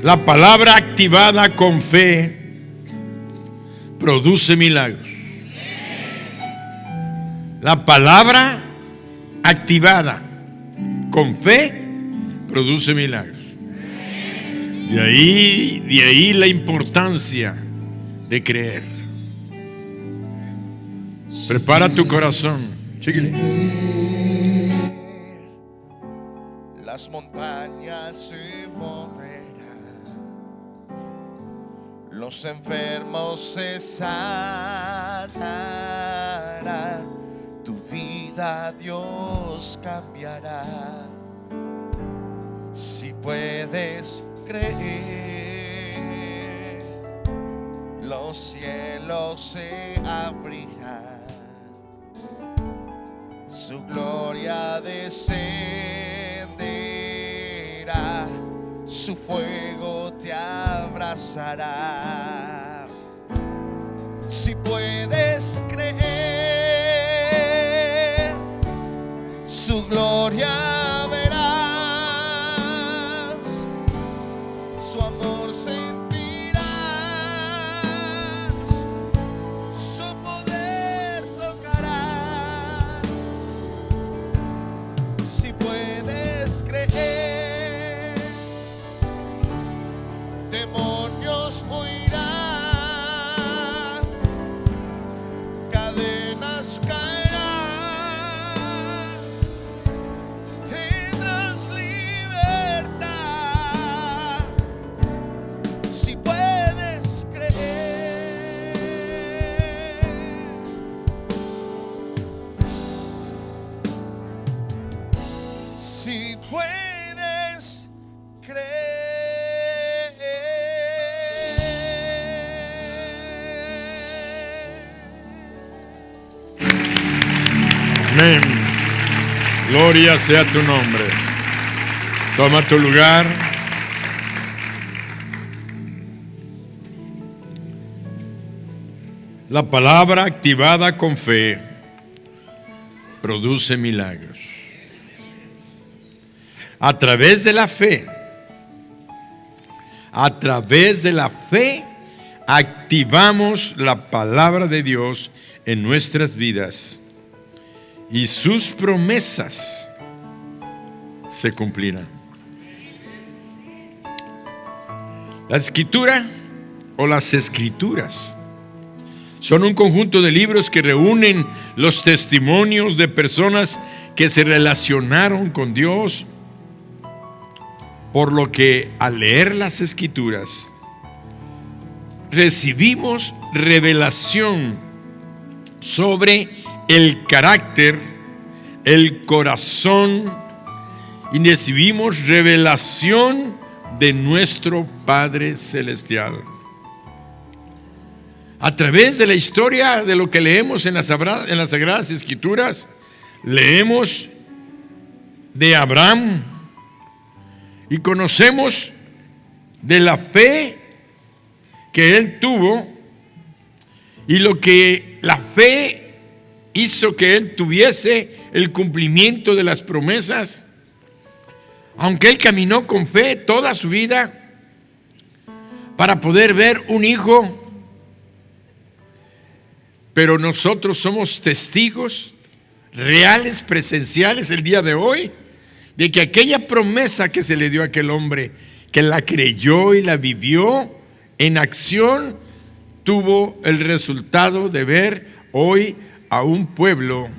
La palabra activada con fe produce milagros. La palabra activada con fe produce milagros. De ahí la importancia de creer. Prepara tu corazón. Síguele. Las montañas se moverán, los enfermos se sanarán, tu vida Dios cambiará. Si puedes creer, los cielos se abrirán, su gloria descenderá, su fuego te abrazará. Si puedes creer, su gloria verás, su amor sentirás, su poder tocará. Si puedes creer, demonios huirán, cadenas caerán, tendrás libertad. Si puedes creer, si puedes creer. Amén. Gloria sea tu nombre. Toma tu lugar. La palabra activada con fe produce milagros. A través de la fe, activamos la palabra de Dios en nuestras vidas y sus promesas se cumplirán. La escritura o las escrituras son un conjunto de libros que reúnen los testimonios de personas que se relacionaron con Dios, por lo que al leer las escrituras recibimos revelación sobre el carácter, el corazón, y recibimos revelación de nuestro Padre Celestial. A través de la historia de lo que leemos en las Sagradas Escrituras, leemos de Abraham y conocemos de la fe que él tuvo y lo que la fe hizo que él tuviese el cumplimiento de las promesas. Aunque él caminó con fe toda su vida para poder ver un hijo, pero nosotros somos testigos reales, presenciales el día de hoy, de que aquella promesa que se le dio a aquel hombre, que la creyó y la vivió en acción, tuvo el resultado de ver hoy a un pueblo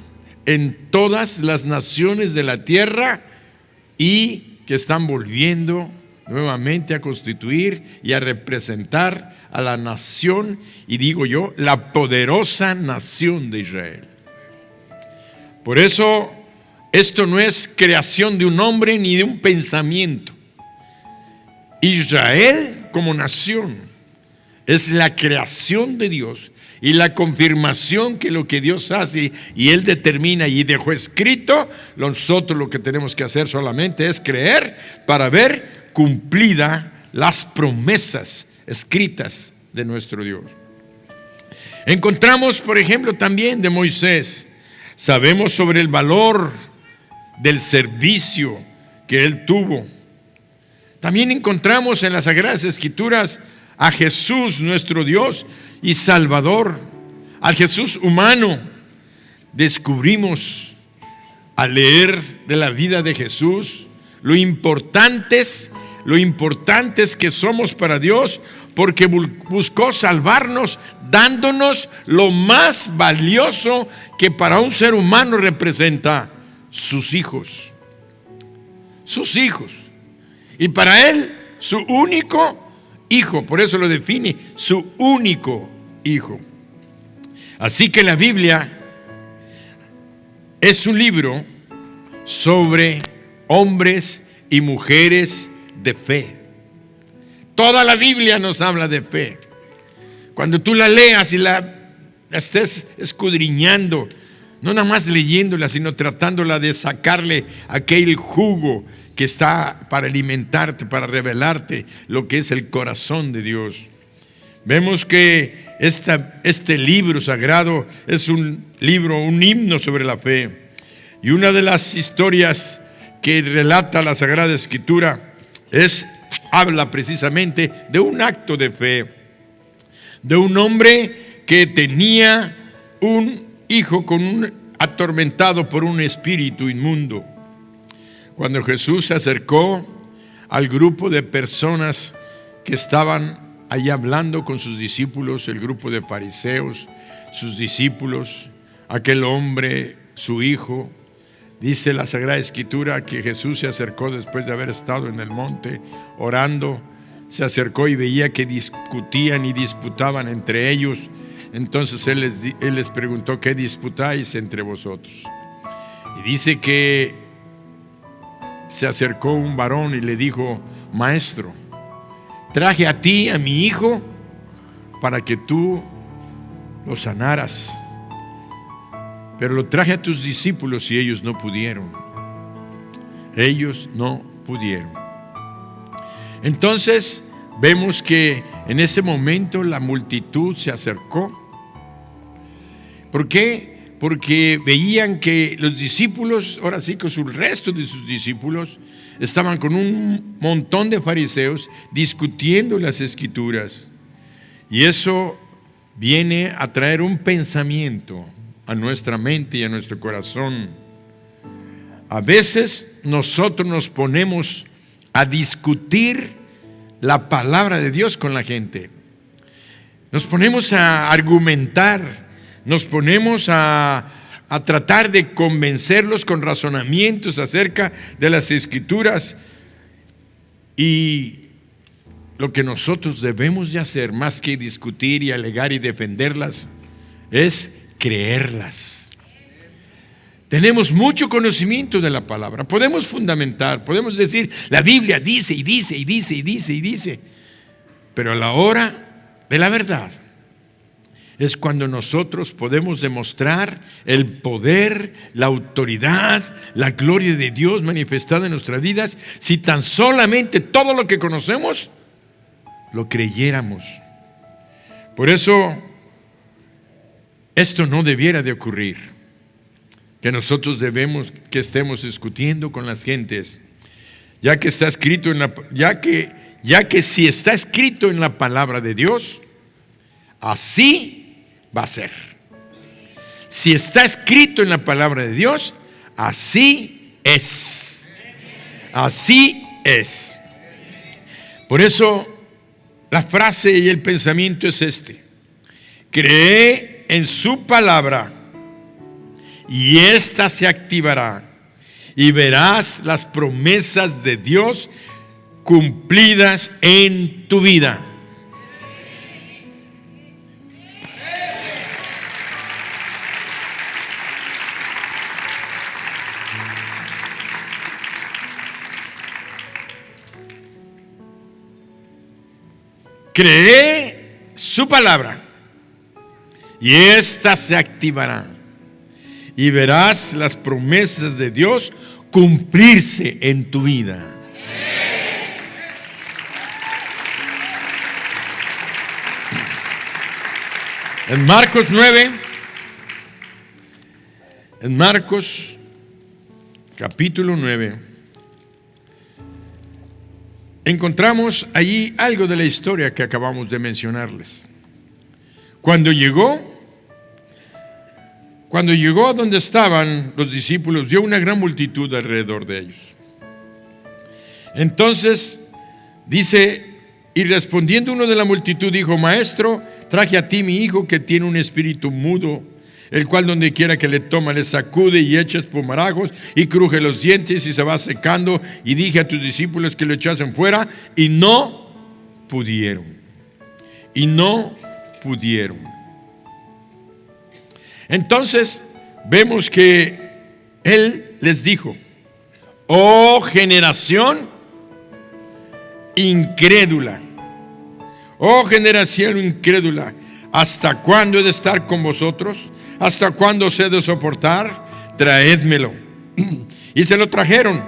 en todas las naciones de la tierra y que están volviendo nuevamente a constituir y a representar a la nación, y digo yo, la poderosa nación de Israel. Por eso, esto no es creación de un hombre ni de un pensamiento. Israel como nación es la creación de Dios y la confirmación que lo que Dios hace y Él determina y dejó escrito, nosotros lo que tenemos que hacer solamente es creer para ver cumplida las promesas escritas de nuestro Dios. Encontramos, por ejemplo, también de Moisés. Sabemos sobre el valor del servicio que él tuvo. También encontramos en las Sagradas Escrituras a Jesús, nuestro Dios y Salvador, al Jesús humano. Descubrimos al leer de la vida de Jesús lo importantes que somos para Dios, porque buscó salvarnos dándonos lo más valioso que para un ser humano representa: sus hijos. Sus hijos. Y para Él, su único hijo. Por eso lo define, su único hijo. Así que la Biblia es un libro sobre hombres y mujeres de fe. Toda la Biblia nos habla de fe. Cuando tú la leas y la estés escudriñando, no nada más leyéndola, sino tratándola de sacarle aquel jugo que está para alimentarte, para revelarte lo que es el corazón de Dios. Vemos que este libro sagrado es un libro, un himno sobre la fe. Y una de las historias que relata la Sagrada Escritura habla precisamente de un acto de fe, de un hombre que tenía un hijo atormentado por un espíritu inmundo. Cuando Jesús se acercó al grupo de personas que estaban ahí hablando con sus discípulos, el grupo de fariseos, sus discípulos, aquel hombre, su hijo, dice la Sagrada Escritura que Jesús se acercó después de haber estado en el monte orando, se acercó y veía que discutían y disputaban entre ellos. Entonces él les preguntó: ¿qué disputáis entre vosotros? Y dice que se acercó un varón y le dijo: Maestro, traje a ti a mi hijo para que tú lo sanaras, pero lo traje a tus discípulos y ellos no pudieron. Ellos no pudieron. Entonces vemos que en ese momento la multitud se acercó. ¿Por qué? Porque veían que los discípulos, ahora sí que el resto de sus discípulos, estaban con un montón de fariseos discutiendo las Escrituras. Y eso viene a traer un pensamiento a nuestra mente y a nuestro corazón. A veces nosotros nos ponemos a discutir la palabra de Dios con la gente. Nos ponemos a argumentar, nos ponemos a tratar de convencerlos con razonamientos acerca de las Escrituras. Y lo que nosotros debemos de hacer, más que discutir y alegar y defenderlas, es creerlas. Tenemos mucho conocimiento de la palabra, podemos fundamentar, podemos decir: la Biblia dice y dice y dice y dice y dice, pero a la hora de la verdad es cuando nosotros podemos demostrar el poder, la autoridad, la gloria de Dios manifestada en nuestras vidas, si tan solamente todo lo que conocemos lo creyéramos. Por eso esto no debiera de ocurrir, que nosotros que estemos discutiendo con las gentes, ya que está escrito ya que si está escrito en la palabra de Dios, así va a ser. Si está escrito en la palabra de Dios, así es. Así es. Por eso la frase y el pensamiento es este: cree en su palabra y ésta se activará, y verás las promesas de Dios cumplidas en tu vida. Cree su palabra y ésta se activará, y verás las promesas de Dios cumplirse en tu vida. En Marcos 9, en Marcos capítulo 9, encontramos allí algo de la historia que acabamos de mencionarles. Cuando llegó a donde estaban los discípulos, vio una gran multitud alrededor de ellos. Entonces dice, y respondiendo uno de la multitud dijo: Maestro, traje a ti mi hijo que tiene un espíritu mudo, el cual donde quiera que le toma le sacude y echa espumarajos y cruje los dientes y se va secando. Y dije a tus discípulos que lo echasen fuera y no pudieron. Y no pudieron. Entonces vemos que Él les dijo: oh generación incrédula, oh generación incrédula, ¿hasta cuándo he de estar con vosotros? ¿Hasta cuándo os he de soportar? Traédmelo. Y se lo trajeron.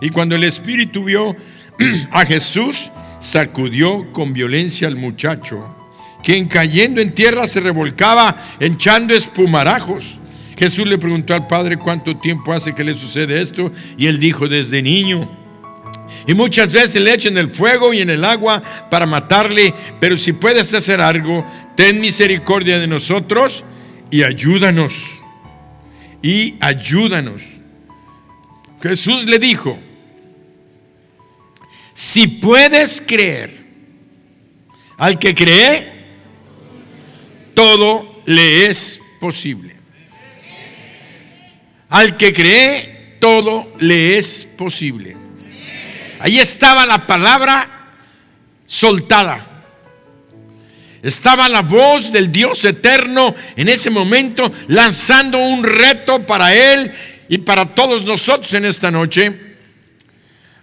Y cuando el espíritu vio a Jesús, sacudió con violencia al muchacho, quien cayendo en tierra se revolcaba echando espumarajos. Jesús le preguntó al padre: ¿cuánto tiempo hace que le sucede esto? Y él dijo: desde niño. Y muchas veces le echan en el fuego y en el agua para matarle, pero si puedes hacer algo, ten misericordia de nosotros y ayúdanos. Y ayúdanos. Jesús le dijo: si puedes creer, al que cree, todo le es posible. Al que cree, todo le es posible. Ahí estaba la palabra soltada. Estaba la voz del Dios eterno en ese momento lanzando un reto para él y para todos nosotros en esta noche.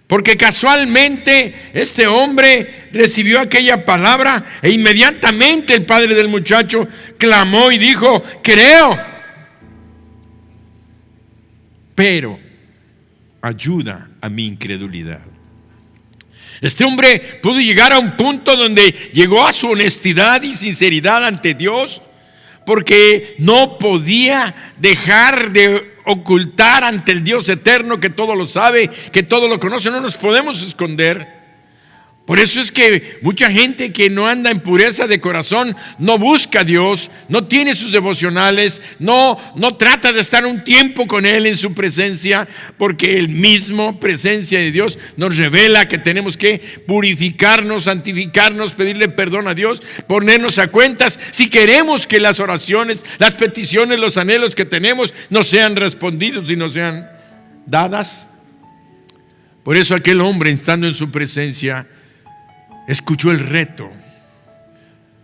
Porque casualmente este hombre recibió aquella palabra e inmediatamente el padre del muchacho clamó y dijo: creo, pero ayuda a mi incredulidad. Este hombre pudo llegar a un punto donde llegó a su honestidad y sinceridad ante Dios, porque no podía dejar de ocultar ante el Dios eterno que todo lo sabe, que todo lo conoce. No nos podemos esconder. Por eso es que mucha gente que no anda en pureza de corazón no busca a Dios, no tiene sus devocionales, no trata de estar un tiempo con Él en su presencia, porque el mismo presencia de Dios nos revela que tenemos que purificarnos, santificarnos, pedirle perdón a Dios, ponernos a cuentas si queremos que las oraciones, las peticiones, los anhelos que tenemos nos sean respondidos y nos sean dadas. Por eso aquel hombre, estando en su presencia, escuchó el reto: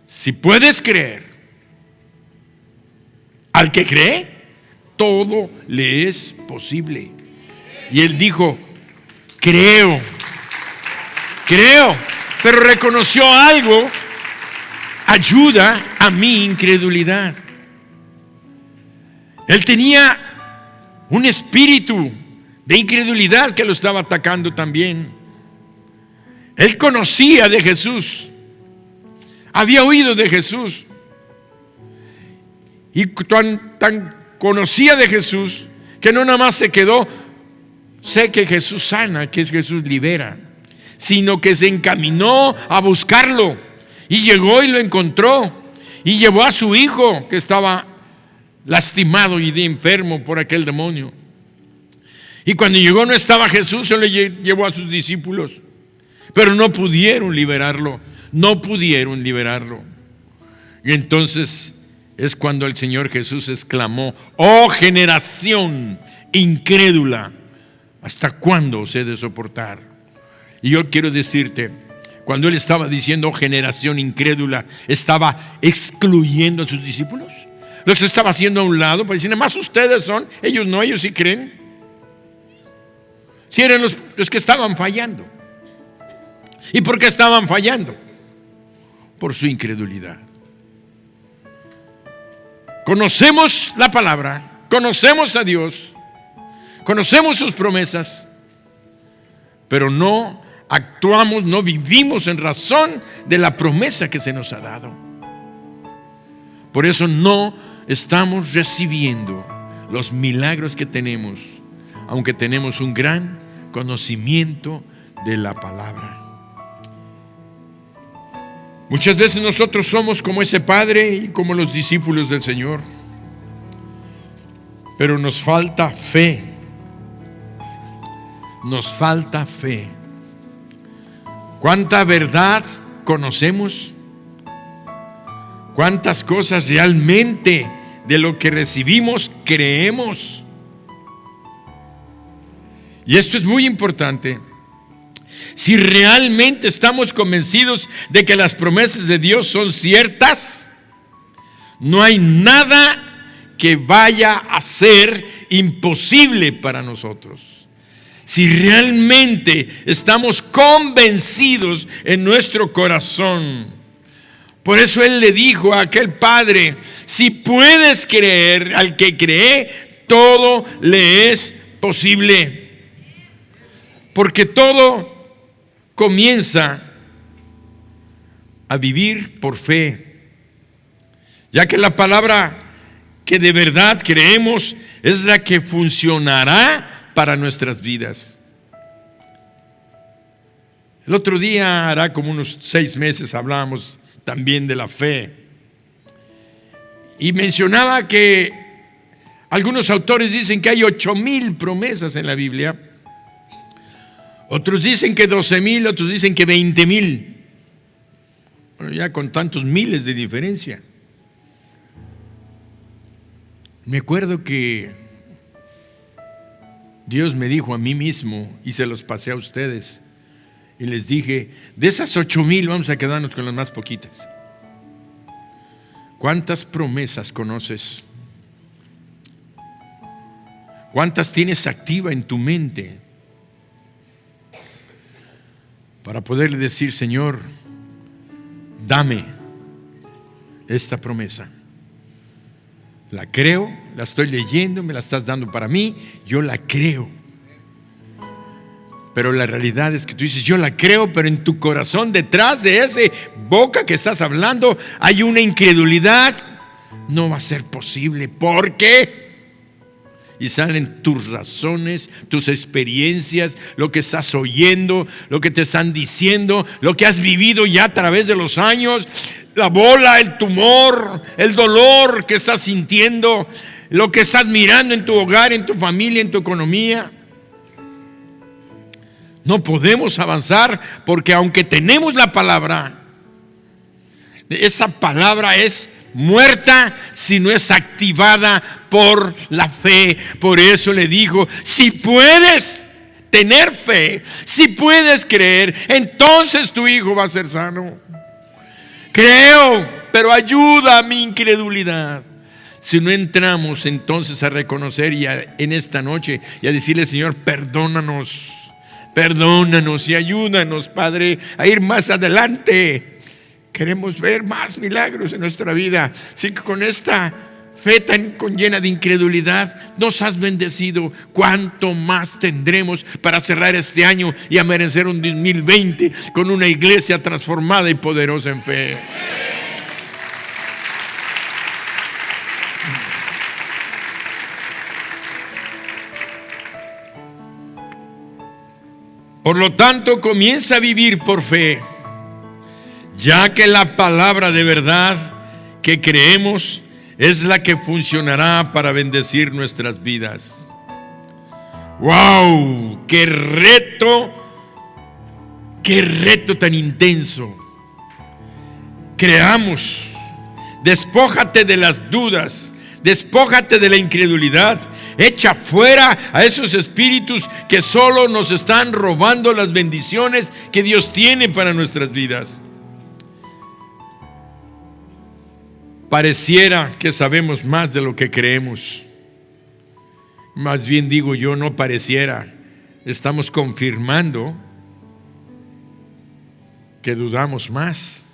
si puedes creer, al que cree, todo le es posible. Y él dijo: creo, pero reconoció algo: ayuda a mi incredulidad. Él tenía un espíritu de incredulidad que lo estaba atacando también. Él conocía de Jesús, había oído de Jesús, y tan conocía de Jesús que no nada más se quedó: sé que Jesús sana, que Jesús libera, sino que se encaminó a buscarlo, y llegó y lo encontró, y llevó a su hijo que estaba lastimado y enfermo por aquel demonio. Y cuando llegó no estaba Jesús, se le llevó a sus discípulos. Pero no pudieron liberarlo. Y entonces es cuando el Señor Jesús exclamó: oh generación incrédula, ¿hasta cuándo os he de soportar? Y yo quiero decirte, cuando Él estaba diciendo oh generación incrédula, estaba excluyendo a sus discípulos. Los estaba haciendo a un lado para decir: nada más ustedes son, ellos no, ellos sí creen. Si eran los que estaban fallando. ¿Y por qué estaban fallando? Por su incredulidad. Conocemos la palabra, conocemos a Dios, conocemos sus promesas, pero no actuamos, no vivimos en razón de la promesa que se nos ha dado. Por eso no estamos recibiendo los milagros que tenemos, aunque tenemos un gran conocimiento de la palabra. Muchas veces nosotros somos como ese padre y como los discípulos del Señor, pero nos falta fe. Nos falta fe. ¿Cuánta verdad conocemos? ¿Cuántas cosas realmente de lo que recibimos creemos? Y esto es muy importante. Si realmente estamos convencidos de que las promesas de Dios son ciertas, no hay nada que vaya a ser imposible para nosotros. Si realmente estamos convencidos en nuestro corazón. Por eso Él le dijo a aquel padre: si puedes creer, al que cree, todo le es posible. Porque todo comienza a vivir por fe, ya que la palabra que de verdad creemos es la que funcionará para nuestras vidas. El otro día, hará como unos 6 meses, hablábamos también de la fe, y mencionaba que algunos autores dicen que hay 8,000 promesas en la Biblia. Otros dicen que 12,000, otros dicen que 20,000. Bueno, ya con tantos miles de diferencia. Me acuerdo que Dios me dijo a mí mismo, y se los pasé a ustedes, y les dije: de esas 8,000 vamos a quedarnos con las más poquitas. ¿Cuántas promesas conoces? ¿Cuántas tienes activa en tu mente? Para poderle decir: Señor, dame esta promesa. La creo, la estoy leyendo, me la estás dando para mí, yo la creo. Pero la realidad es que tú dices: yo la creo, pero en tu corazón, detrás de esa boca que estás hablando, hay una incredulidad. No va a ser posible. ¿Por qué? Y salen tus razones, tus experiencias, lo que estás oyendo, lo que te están diciendo, lo que has vivido ya a través de los años, la bola, el tumor, el dolor que estás sintiendo, lo que estás mirando en tu hogar, en tu familia, en tu economía. No podemos avanzar porque aunque tenemos la palabra, esa palabra es muerta si no es activada por la fe. Por eso le dijo: si puedes tener fe, si puedes creer, entonces tu hijo va a ser sano. Creo, pero ayuda a mi incredulidad. Si no entramos entonces a reconocer en esta noche y a decirle: Señor, perdónanos y ayúdanos, Padre, a ir más adelante. Queremos ver más milagros en nuestra vida. Así que con esta fe tan llena de incredulidad nos has bendecido. ¿Cuánto más tendremos para cerrar este año y amanecer un 2020 con una iglesia transformada y poderosa en fe? Por lo tanto, comienza a vivir por fe, ya que la palabra de verdad que creemos es la que funcionará para bendecir nuestras vidas. ¡Wow! ¡Qué reto tan intenso! Creamos. Despójate de las dudas, despójate de la incredulidad. Echa fuera a esos espíritus que solo nos están robando las bendiciones que Dios tiene para nuestras vidas. Pareciera que sabemos más de lo que creemos. Más bien digo yo, no pareciera. Estamos confirmando que dudamos más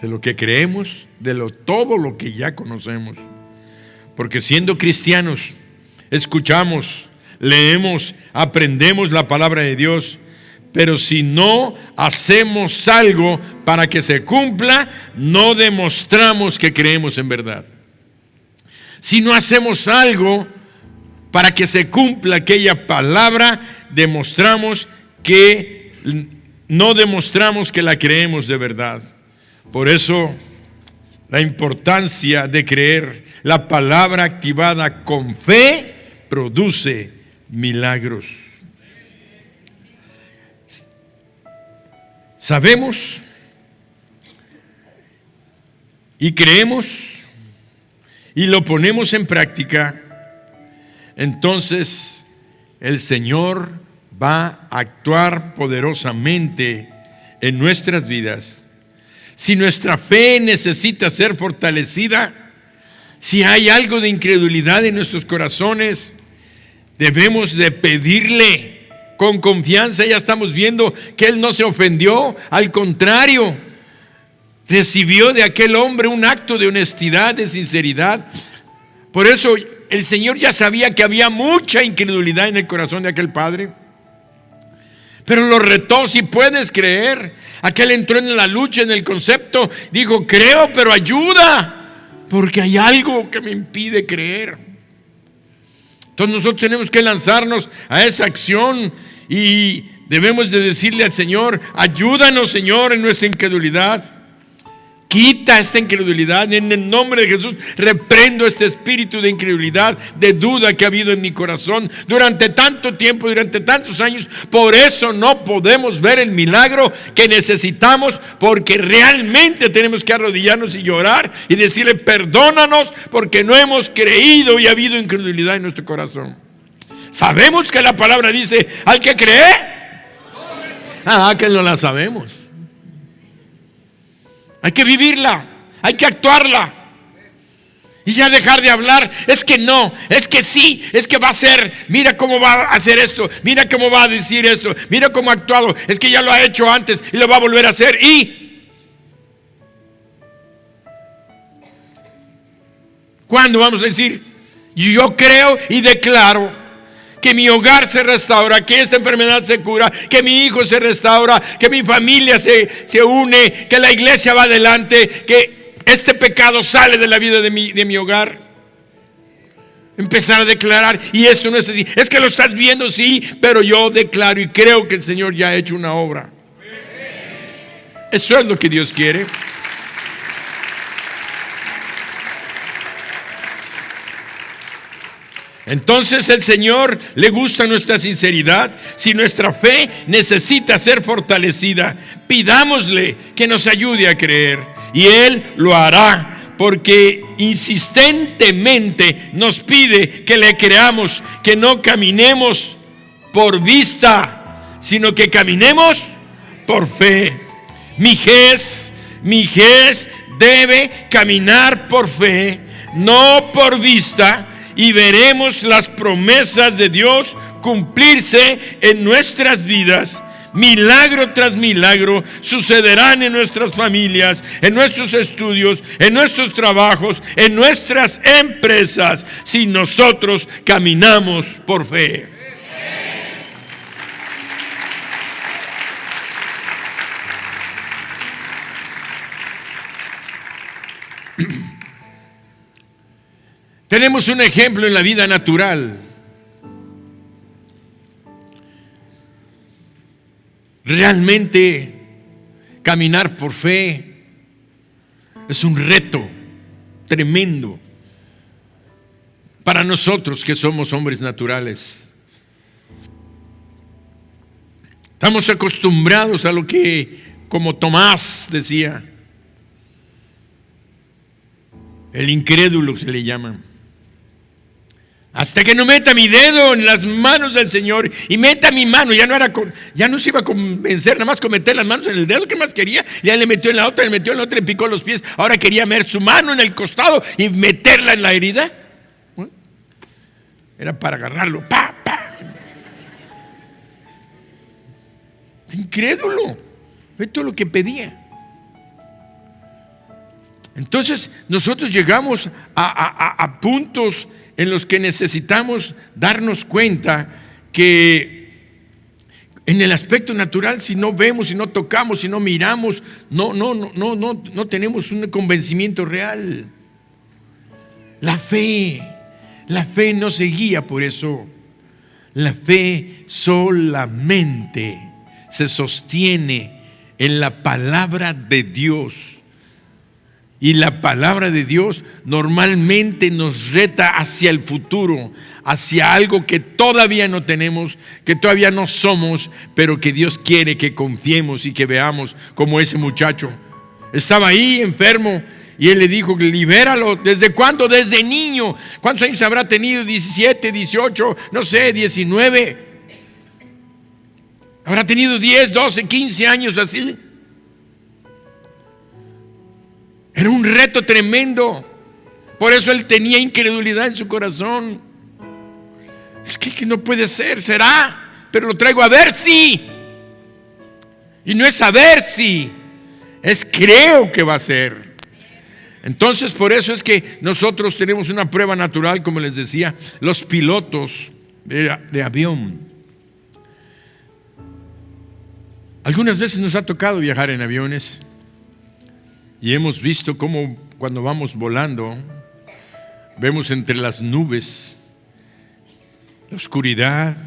de lo que creemos, de todo lo que ya conocemos. Porque siendo cristianos, escuchamos, leemos, aprendemos la palabra de Dios, pero si no hacemos algo para que se cumpla, no demostramos que creemos en verdad. Si no hacemos algo para que se cumpla aquella palabra, no demostramos que la creemos de verdad. Por eso, la importancia de creer. La palabra activada con fe produce milagros. Sabemos y creemos y lo ponemos en práctica, entonces el Señor va a actuar poderosamente en nuestras vidas. Si nuestra fe necesita ser fortalecida, si hay algo de incredulidad en nuestros corazones, debemos de pedirle con confianza. Ya estamos viendo que Él no se ofendió, al contrario, recibió de aquel hombre un acto de honestidad, de sinceridad. Por eso el Señor ya sabía que había mucha incredulidad en el corazón de aquel padre, pero lo retó: si puedes creer. Aquel entró en la lucha, en el concepto, dijo: creo, pero ayuda, porque hay algo que me impide creer. Entonces nosotros tenemos que lanzarnos a esa acción y debemos de decirle al Señor: ayúdanos, Señor, en nuestra incredulidad. Quita esta incredulidad. En el nombre de Jesús reprendo este espíritu de incredulidad, de duda que ha habido en mi corazón durante tanto tiempo, durante tantos años. Por eso no podemos ver el milagro que necesitamos, porque realmente tenemos que arrodillarnos y llorar y decirle: perdónanos porque no hemos creído y ha habido incredulidad en nuestro corazón. Sabemos que la palabra dice: hay que creer. Que no la sabemos. Hay que vivirla, hay que actuarla. Y ya dejar de hablar: es que no, es que sí, es que va a ser, mira cómo va a hacer esto, mira cómo va a decir esto, mira cómo ha actuado, es que ya lo ha hecho antes y lo va a volver a hacer. ¿Y cuándo vamos a decir: yo creo y declaro que mi hogar se restaura, que esta enfermedad se cura, que mi hijo se restaura, que mi familia se une, que la iglesia va adelante, que este pecado sale de la vida de mi hogar? Empezar a declarar: y esto no es así, es que lo estás viendo, sí, pero yo declaro y creo que el Señor ya ha hecho una obra. Eso es lo que Dios quiere. Entonces el Señor le gusta nuestra sinceridad. Si nuestra fe necesita ser fortalecida, pidámosle que nos ayude a creer, y Él lo hará, porque insistentemente nos pide que le creamos, que no caminemos por vista, sino que caminemos por fe. Mijés debe caminar por fe, no por vista, y veremos las promesas de Dios cumplirse en nuestras vidas. Milagro tras milagro sucederán en nuestras familias, en nuestros estudios, en nuestros trabajos, en nuestras empresas, si nosotros caminamos por fe. Tenemos un ejemplo en la vida natural. Realmente caminar por fe es un reto tremendo para nosotros que somos hombres naturales. Estamos acostumbrados a lo que, como Tomás decía, el incrédulo se le llama. Hasta que no meta mi dedo en las manos del Señor y meta mi mano, ya no se iba a convencer, nada más con meter las manos en el dedo. ¿Qué más quería? Ya le metió en la otra, le picó los pies. Ahora quería meter su mano en el costado y meterla en la herida. Era para agarrarlo. ¡Pa! Incrédulo. Ve todo lo que pedía. Entonces nosotros llegamos a puntos en los que necesitamos darnos cuenta que en el aspecto natural, si no vemos, si no tocamos, si no miramos, no tenemos un convencimiento real. La fe no se guía por eso. La fe solamente se sostiene en la palabra de Dios. Y la palabra de Dios normalmente nos reta hacia el futuro, hacia algo que todavía no tenemos, que todavía no somos, pero que Dios quiere que confiemos y que veamos, como ese muchacho. Estaba ahí enfermo y él le dijo: libéralo. ¿Desde cuándo? Desde niño. ¿Cuántos años habrá tenido? 17, 18, no sé, 19. Habrá tenido 10, 12, 15 años así. Era un reto tremendo. Por eso él tenía incredulidad en su corazón. Es que no puede ser, será, pero lo traigo a ver si. Y no es a ver si, es creo que va a ser. Entonces, por eso es que nosotros tenemos una prueba natural, como les decía, los pilotos de avión. Algunas veces nos ha tocado viajar en aviones y hemos visto cómo cuando vamos volando, vemos entre las nubes la oscuridad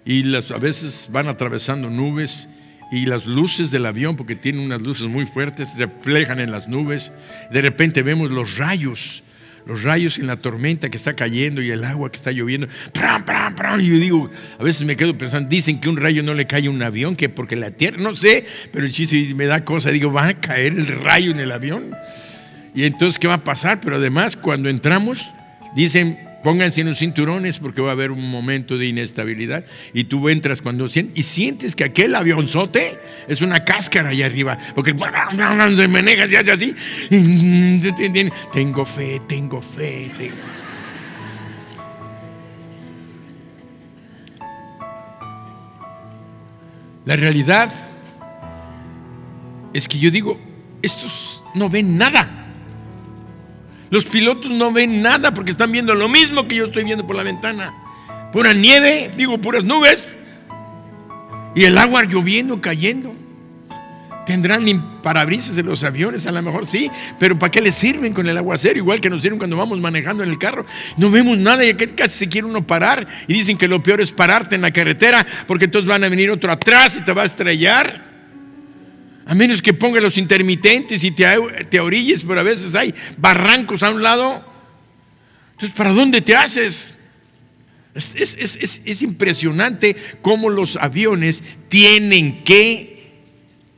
y a veces van atravesando nubes y las luces del avión, porque tienen unas luces muy fuertes, reflejan en las nubes. De repente vemos los rayos en la tormenta que está cayendo y el agua que está lloviendo. ¡Pram, pram, pram! Y yo digo, a veces me quedo pensando, dicen que un rayo no le cae a un avión, que porque la tierra, no sé, pero el chiste me da cosa, digo, ¿va a caer el rayo en el avión? Y entonces, ¿qué va a pasar? Pero además, cuando entramos, dicen, pónganse en los cinturones porque va a haber un momento de inestabilidad. Y tú entras y sientes que aquel avionzote es una cáscara allá arriba, porque se maneja así. Tengo fe. La realidad es que yo digo, estos no ven nada. Los pilotos no ven nada porque están viendo lo mismo que yo estoy viendo por la ventana. Pura nieve, puras nubes. Y el agua lloviendo, cayendo. Tendrán parabrisas de los aviones, a lo mejor sí, pero ¿para qué les sirven con el aguacero? Igual que nos sirven cuando vamos manejando en el carro. No vemos nada y casi se quiere uno parar. Y dicen que lo peor es pararte en la carretera, porque entonces van a venir otro atrás y te va a estrellar. A menos que pongas los intermitentes y te orilles, pero a veces hay barrancos a un lado. Entonces, ¿para dónde te haces? Es impresionante cómo los aviones tienen que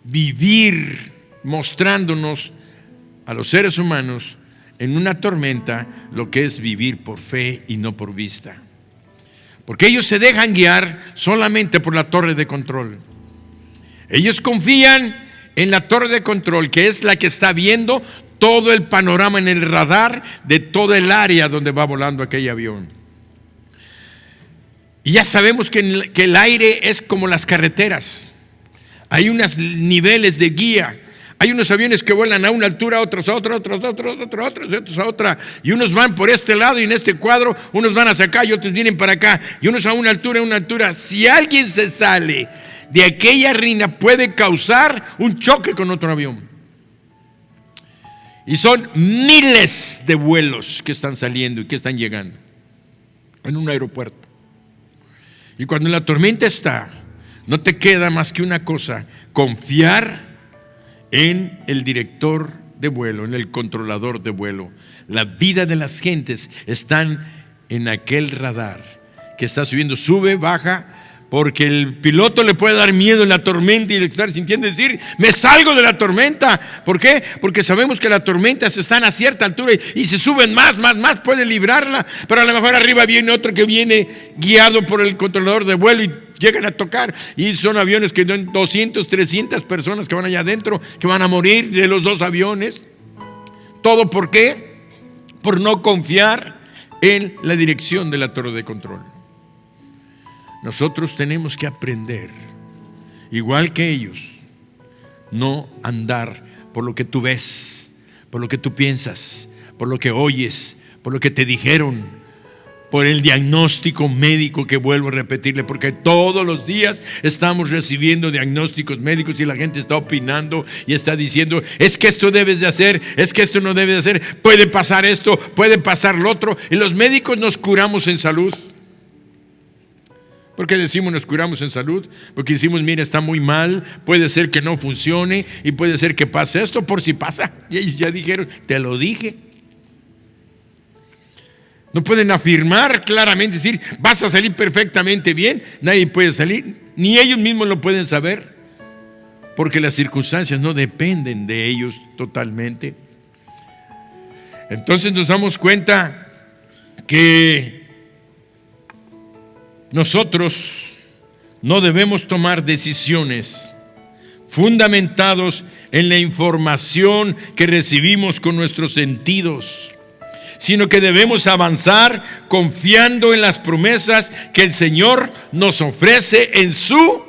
vivir mostrándonos a los seres humanos en una tormenta lo que es vivir por fe y no por vista. Porque ellos se dejan guiar solamente por la torre de control. Ellos confían en la torre de control, que es la que está viendo todo el panorama en el radar de toda el área donde va volando aquel avión. Y ya sabemos que el aire es como las carreteras. Hay unos niveles de guía. Hay unos aviones que vuelan a una altura, otros a otra, otros a otra. Y unos van por este lado y en este cuadro, unos van hacia acá y otros vienen para acá. Y unos a una altura. Si alguien se sale de aquella rina, puede causar un choque con otro avión. Y son miles de vuelos que están saliendo y que están llegando en un aeropuerto. Y cuando la tormenta está, no te queda más que una cosa: confiar en el director de vuelo, en el controlador de vuelo. La vida de las gentes están en aquel radar que está subiendo, sube, baja. Porque el piloto le puede dar miedo en la tormenta y estar sintiendo decir, me salgo de la tormenta. ¿Por qué? Porque sabemos que las tormentas están a cierta altura y se suben más, puede librarla. Pero a lo mejor arriba viene otro que viene guiado por el controlador de vuelo y llegan a tocar. Y son aviones que dan 200, 300 personas que van allá adentro, que van a morir de los dos aviones. ¿Todo por qué? Por no confiar en la dirección de la torre de control. Nosotros tenemos que aprender, igual que ellos, no andar por lo que tú ves, por lo que tú piensas, por lo que oyes, por lo que te dijeron, por el diagnóstico médico, que vuelvo a repetirle, porque todos los días estamos recibiendo diagnósticos médicos y la gente está opinando y está diciendo, es que esto debes de hacer, es que esto no debes de hacer, puede pasar esto, puede pasar lo otro, y los médicos nos curamos en salud. Porque decimos nos curamos en salud, porque decimos mira está muy mal, puede ser que no funcione y puede ser que pase esto por si pasa. Y ellos ya dijeron, te lo dije. No pueden afirmar claramente, decir vas a salir perfectamente bien. Nadie puede salir, ni ellos mismos lo pueden saber, porque las circunstancias no dependen de ellos totalmente. Entonces nos damos cuenta que nosotros no debemos tomar decisiones fundamentados en la información que recibimos con nuestros sentidos, sino que debemos avanzar confiando en las promesas que el Señor nos ofrece en su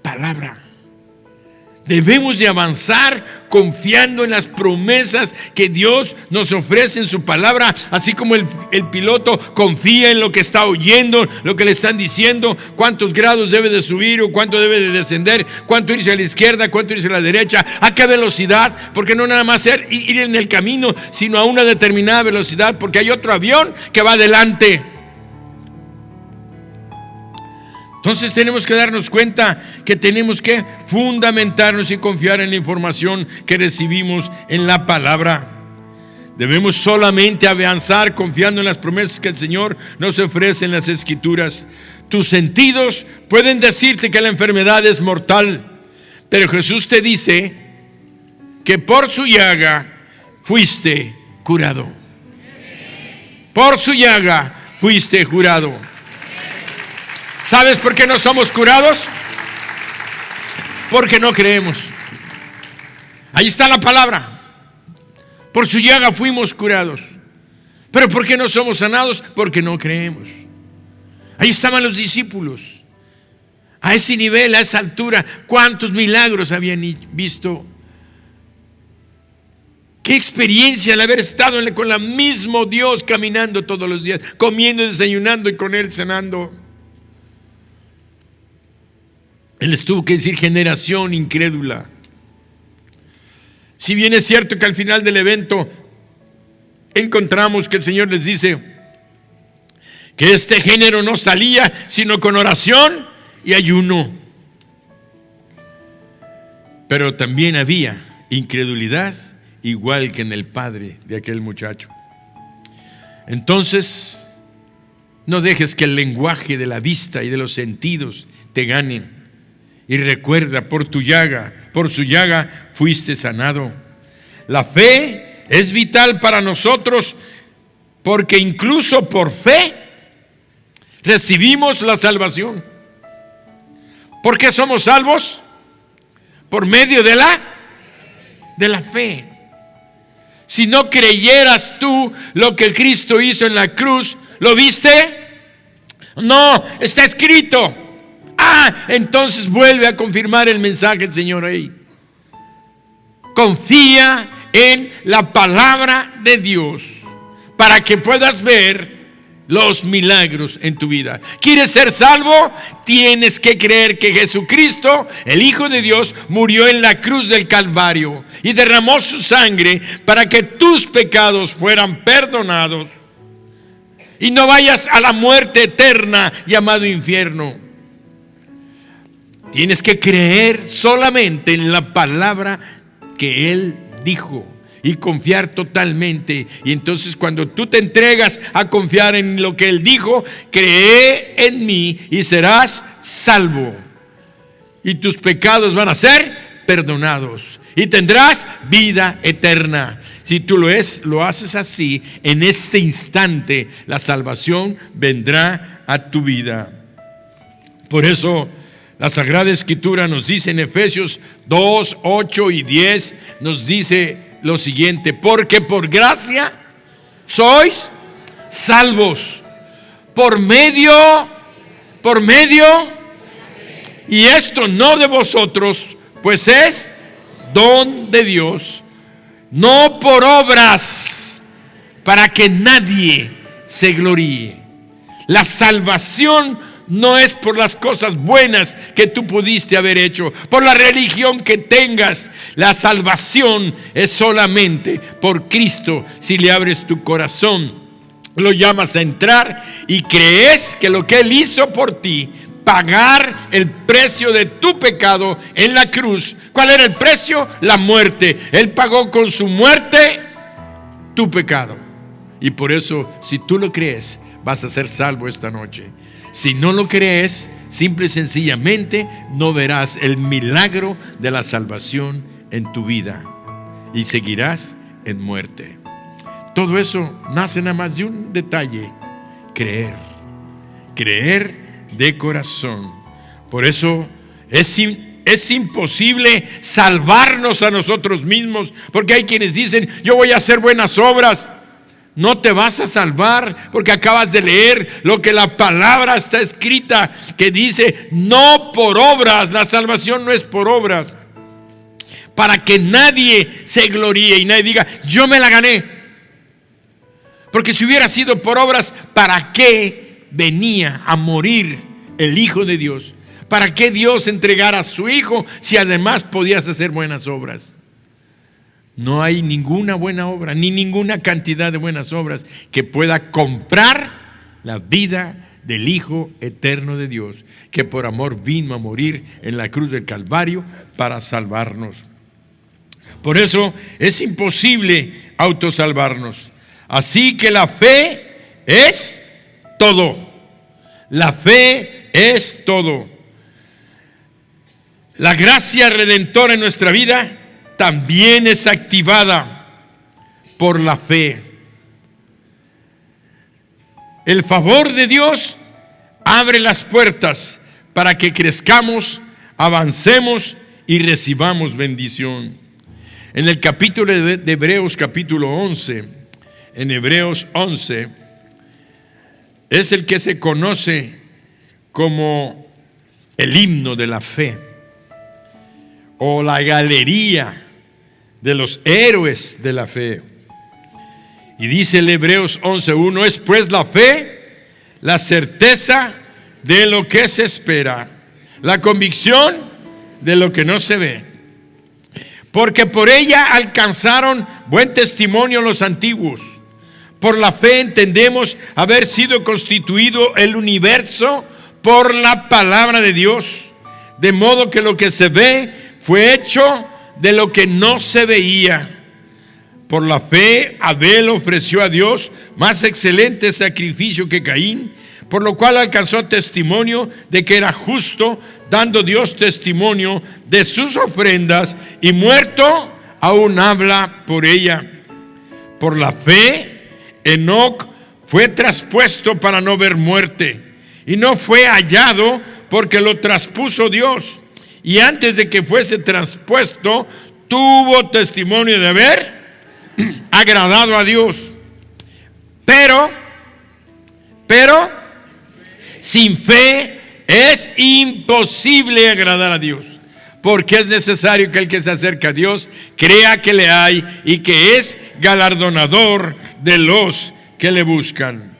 palabra. Debemos de avanzar confiando en las promesas que Dios nos ofrece en su palabra, así como el piloto confía en lo que está oyendo, lo que le están diciendo, cuántos grados debe de subir o cuánto debe de descender, cuánto irse a la izquierda, cuánto irse a la derecha, a qué velocidad, porque no nada más ir en el camino, sino a una determinada velocidad, porque hay otro avión que va adelante. Entonces tenemos que darnos cuenta que tenemos que fundamentarnos y confiar en la información que recibimos en la palabra. Debemos solamente avanzar confiando en las promesas que el Señor nos ofrece en las Escrituras. Tus sentidos pueden decirte que la enfermedad es mortal, pero Jesús te dice que por su llaga fuiste curado. Por su llaga fuiste curado. ¿Sabes por qué no somos curados? Porque no creemos. Ahí está la palabra. Por su llaga fuimos curados. ¿Pero por qué no somos sanados? Porque no creemos. Ahí estaban los discípulos. A ese nivel, a esa altura, ¿cuántos milagros habían visto? Qué experiencia el haber estado con el mismo Dios caminando todos los días, comiendo, desayunando y con Él cenando. Él les tuvo que decir generación incrédula. Si bien es cierto que al final del evento encontramos que el Señor les dice que este género no salía sino con oración y ayuno. Pero también había incredulidad igual que en el padre de aquel muchacho. Entonces, no dejes que el lenguaje de la vista y de los sentidos te ganen. Y recuerda, por su llaga fuiste sanado. La fe es vital para nosotros porque incluso por fe recibimos la salvación. ¿Por qué somos salvos? Por medio de la fe. Si no creyeras tú lo que Cristo hizo en la cruz, ¿lo viste? No, está escrito. Entonces vuelve a confirmar el mensaje del Señor ahí. Confía en la palabra de Dios para que puedas ver los milagros en tu vida. ¿Quieres ser salvo? Tienes que creer que Jesucristo, el Hijo de Dios, murió en la cruz del Calvario y derramó su sangre para que tus pecados fueran perdonados y no vayas a la muerte eterna llamado infierno. Tienes que creer solamente en la palabra que Él dijo y confiar totalmente. Y entonces cuando tú te entregas a confiar en lo que Él dijo, cree en mí y serás salvo. Y tus pecados van a ser perdonados y tendrás vida eterna. Si tú lo haces así, en este instante la salvación vendrá a tu vida. Por eso la Sagrada Escritura nos dice en Efesios 2, 8 y 10, nos dice lo siguiente: porque por gracia sois salvos, por medio, y esto no de vosotros, pues es don de Dios, no por obras, para que nadie se gloríe. La salvación no es por las cosas buenas que tú pudiste haber hecho, por la religión que tengas. La salvación es solamente por Cristo si le abres tu corazón lo llamas a entrar y crees que lo que Él hizo por ti, pagar el precio de tu pecado en la cruz. ¿Cuál era el precio? La muerte. Él pagó con su muerte tu pecado. Y por eso, si tú lo crees, vas a ser salvo esta noche. Si no lo crees, simple y sencillamente no verás el milagro de la salvación en tu vida y seguirás en muerte. Todo eso nace nada más de un detalle: creer. Creer de corazón. Por eso es imposible salvarnos a nosotros mismos, porque hay quienes dicen: yo voy a hacer buenas obras. No te vas a salvar, porque acabas de leer lo que la palabra está escrita, que dice: no por obras. La salvación no es por obras, para que nadie se gloríe y nadie diga: yo me la gané. Porque si hubiera sido por obras, ¿para qué venía a morir el Hijo de Dios? ¿Para qué Dios entregara a su Hijo si además podías hacer buenas obras? No hay ninguna buena obra, ni ninguna cantidad de buenas obras que pueda comprar la vida del Hijo eterno de Dios, que por amor vino a morir en la cruz del Calvario para salvarnos. Por eso es imposible autosalvarnos. Así que la fe es todo. La fe es todo. La gracia redentora en nuestra vida también es activada por la fe. El favor de Dios abre las puertas para que crezcamos, avancemos y recibamos bendición. En el capítulo de Hebreos, capítulo 11, en Hebreos 11, es el que se conoce como el himno de la fe, o la galería de los héroes de la fe. Y dice el Hebreos 11:1: es pues la fe, la certeza de lo que se espera, la convicción de lo que no se ve. Porque por ella alcanzaron buen testimonio los antiguos. Por la fe entendemos haber sido constituido el universo por la palabra de Dios, de modo que lo que se ve fue hecho de lo que no se veía. Por la fe Abel ofreció a Dios más excelente sacrificio que Caín, por lo cual alcanzó testimonio de que era justo, dando Dios testimonio de sus ofrendas, y muerto aún habla por ella. Por la fe Enoc fue traspuesto para no ver muerte, y no fue hallado porque lo traspuso Dios. Y antes de que fuese traspuesto, tuvo testimonio de haber agradado a Dios. Pero sin fe es imposible agradar a Dios, porque es necesario que el que se acerca a Dios crea que le hay y que es galardonador de los que le buscan.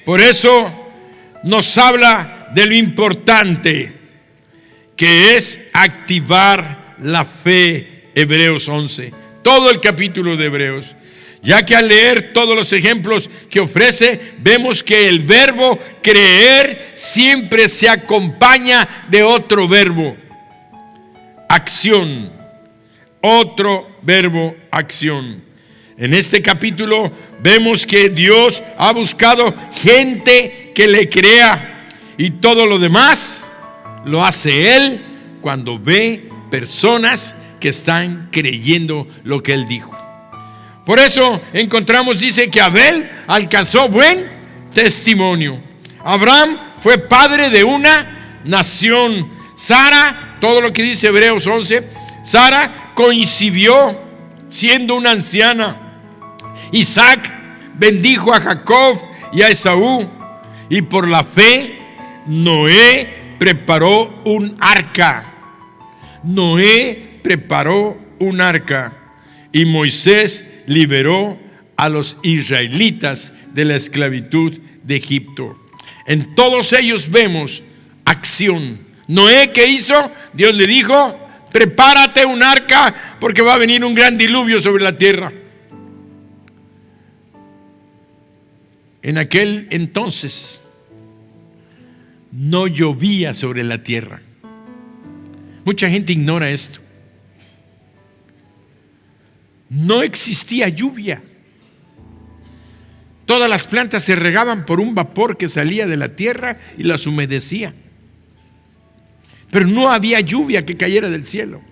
Por eso nos habla de lo importante que es activar la fe. Hebreos 11, todo el capítulo de Hebreos, ya que al leer todos los ejemplos que ofrece, vemos que el verbo creer siempre se acompaña de otro verbo: acción. Otro verbo: acción. En este capítulo vemos que Dios ha buscado gente que le crea, y todo lo demás lo hace Él cuando ve personas que están creyendo lo que Él dijo. Por eso encontramos, dice que Abel alcanzó buen testimonio. Abraham fue padre de una nación. Sara, todo lo que dice Hebreos 11, Sara concibió siendo una anciana. Isaac bendijo a Jacob y a Esaú. Y por la fe Noé preparó un arca. Noé preparó un arca, y Moisés liberó a los israelitas de la esclavitud de Egipto. En todos ellos vemos acción. Noé, ¿qué hizo? Dios le dijo: prepárate un arca porque va a venir un gran diluvio sobre la tierra. En aquel entonces no llovía sobre la tierra. Mucha gente ignora esto. No existía lluvia. Todas las plantas se regaban por un vapor que salía de la tierra y las humedecía. Pero no había lluvia que cayera del cielo.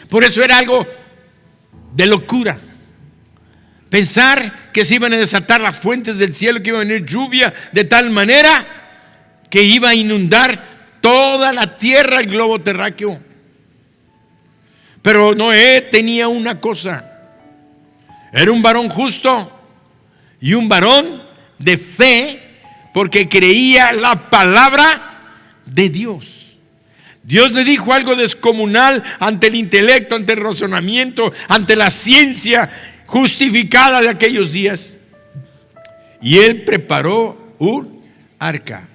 Por eso era algo de locura pensar que se iban a desatar las fuentes del cielo, que iba a venir lluvia de tal manera que iba a inundar toda la tierra, el globo terráqueo. Pero Noé tenía una cosa: era un varón justo y un varón de fe, porque creía la palabra de Dios. Dios le dijo algo descomunal ante el intelecto, ante el razonamiento, ante la ciencia justificada de aquellos días. Y él preparó un arca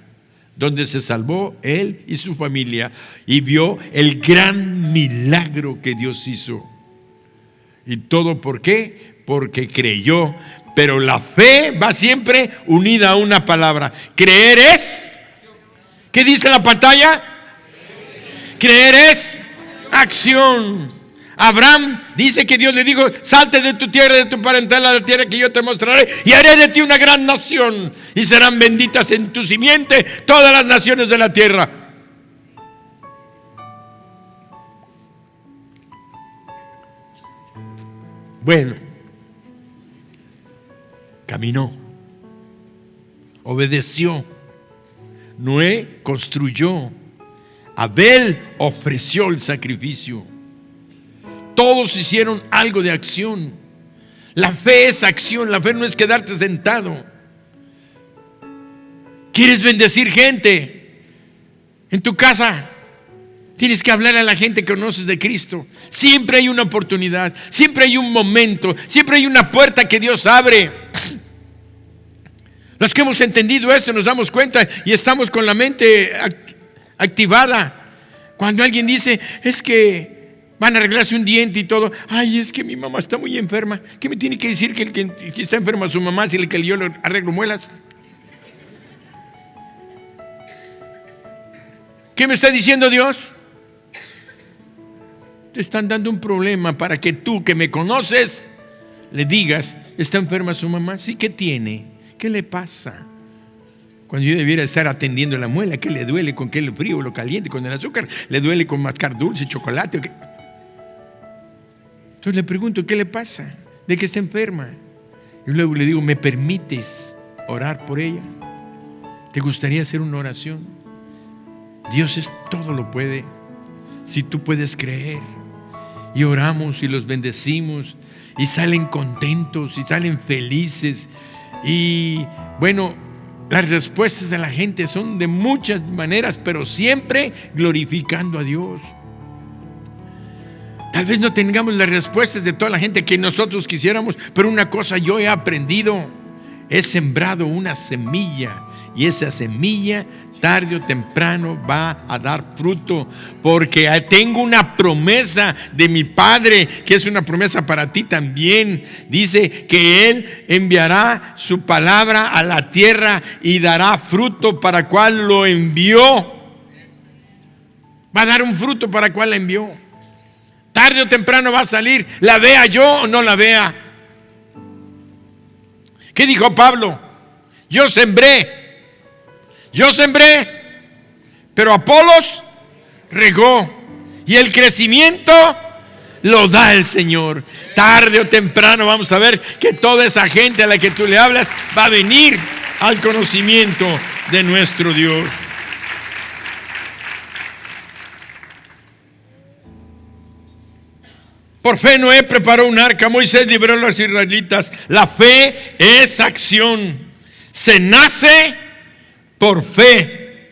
donde se salvó él y su familia, y vio el gran milagro que Dios hizo. ¿Y todo por qué? Porque creyó. Pero la fe va siempre unida a una palabra. Creer es, ¿qué dice la pantalla? Creer es acción. Abraham dice que Dios le dijo: salte de tu tierra, de tu parentela, a la tierra que yo te mostraré, y haré de ti una gran nación, y serán benditas en tu simiente todas las naciones de la tierra. Bueno, caminó, obedeció. Noé construyó. Abel ofreció el sacrificio. Todos hicieron algo de acción. La fe es acción. La fe no es quedarte sentado. ¿Quieres bendecir gente? En tu casa tienes que hablar a la gente que conoces de Cristo. Siempre hay una oportunidad, siempre hay un momento, siempre hay una puerta que Dios abre. Los que hemos entendido esto nos damos cuenta y estamos con la mente activada. Cuando alguien dice: es que van a arreglarse un diente y todo. Ay, es que mi mamá está muy enferma. ¿Qué me tiene que decir que el que está enfermo es su mamá, si el que yo le arreglo muelas? ¿Qué me está diciendo Dios? Te están dando un problema para que tú, que me conoces, le digas: ¿está enferma su mamá? Sí, ¿qué tiene? ¿Qué le pasa? Cuando yo debiera estar atendiendo la muela, ¿qué le duele? ¿Con qué? ¿Lo frío, lo caliente? ¿Con el azúcar? ¿Le duele con mascar dulce, chocolate? ¿O qué? Entonces le pregunto: ¿qué le pasa? ¿De qué está enferma? Y luego le digo: ¿me permites orar por ella? ¿Te gustaría hacer una oración? Dios es todo lo puede. Si tú puedes creer. Y oramos y los bendecimos, y salen contentos y salen felices. Y bueno, las respuestas de la gente son de muchas maneras, pero siempre glorificando a Dios. Tal vez no tengamos las respuestas de toda la gente que nosotros quisiéramos, pero una cosa yo he aprendido: he sembrado una semilla, y esa semilla tarde o temprano va a dar fruto, porque tengo una promesa de mi Padre, que es una promesa para ti también. Dice que Él enviará su palabra a la tierra y dará fruto para cual lo envió. Va a dar un fruto para cual la envió. Tarde o temprano va a salir, la vea yo o no la vea. ¿Qué dijo Pablo? Yo sembré, pero Apolos regó, y el crecimiento lo da el Señor. Tarde o temprano vamos a ver que toda esa gente a la que tú le hablas va a venir al conocimiento de nuestro Dios. Por fe Noé preparó un arca, Moisés liberó a los israelitas. La fe es acción. Se nace por fe.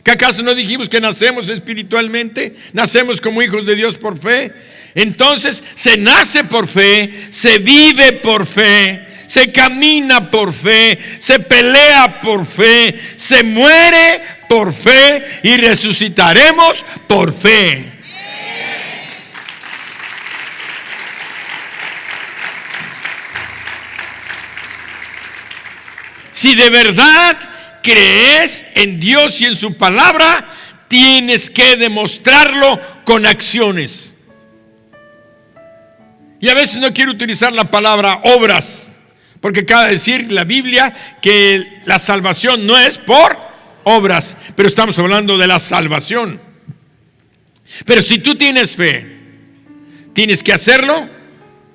¿Que acaso no dijimos que nacemos espiritualmente? Nacemos como hijos de Dios por fe. Entonces se nace por fe, se vive por fe, se camina por fe, se pelea por fe, se muere por fe y resucitaremos por fe. Si de verdad crees en Dios y en su palabra, tienes que demostrarlo con acciones. Y a veces no quiero utilizar la palabra obras, porque acaba de decir la Biblia que la salvación no es por obras, pero estamos hablando de la salvación. Pero si tú tienes fe, tienes que hacerlo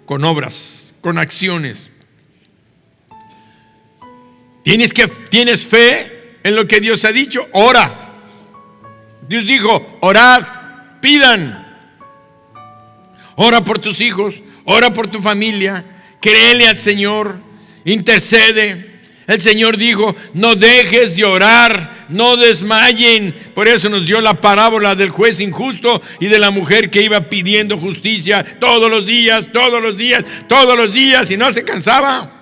con obras, con acciones. ¿Tienes fe en lo que Dios ha dicho? Ora. Dios dijo, orad, pidan. Ora por tus hijos, ora por tu familia, créele al Señor, intercede. El Señor dijo, no dejes de orar, no desmayen. Por eso nos dio la parábola del juez injusto y de la mujer que iba pidiendo justicia todos los días, y no se cansaba.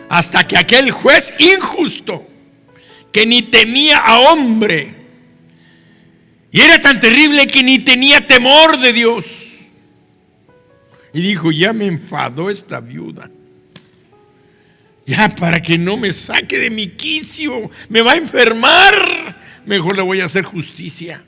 Hasta que aquel juez injusto, que ni temía a hombre, y era tan terrible que ni tenía temor de Dios, y dijo, ya me enfadó esta viuda, ya para que no me saque de mi quicio, me va a enfermar, mejor le voy a hacer justicia.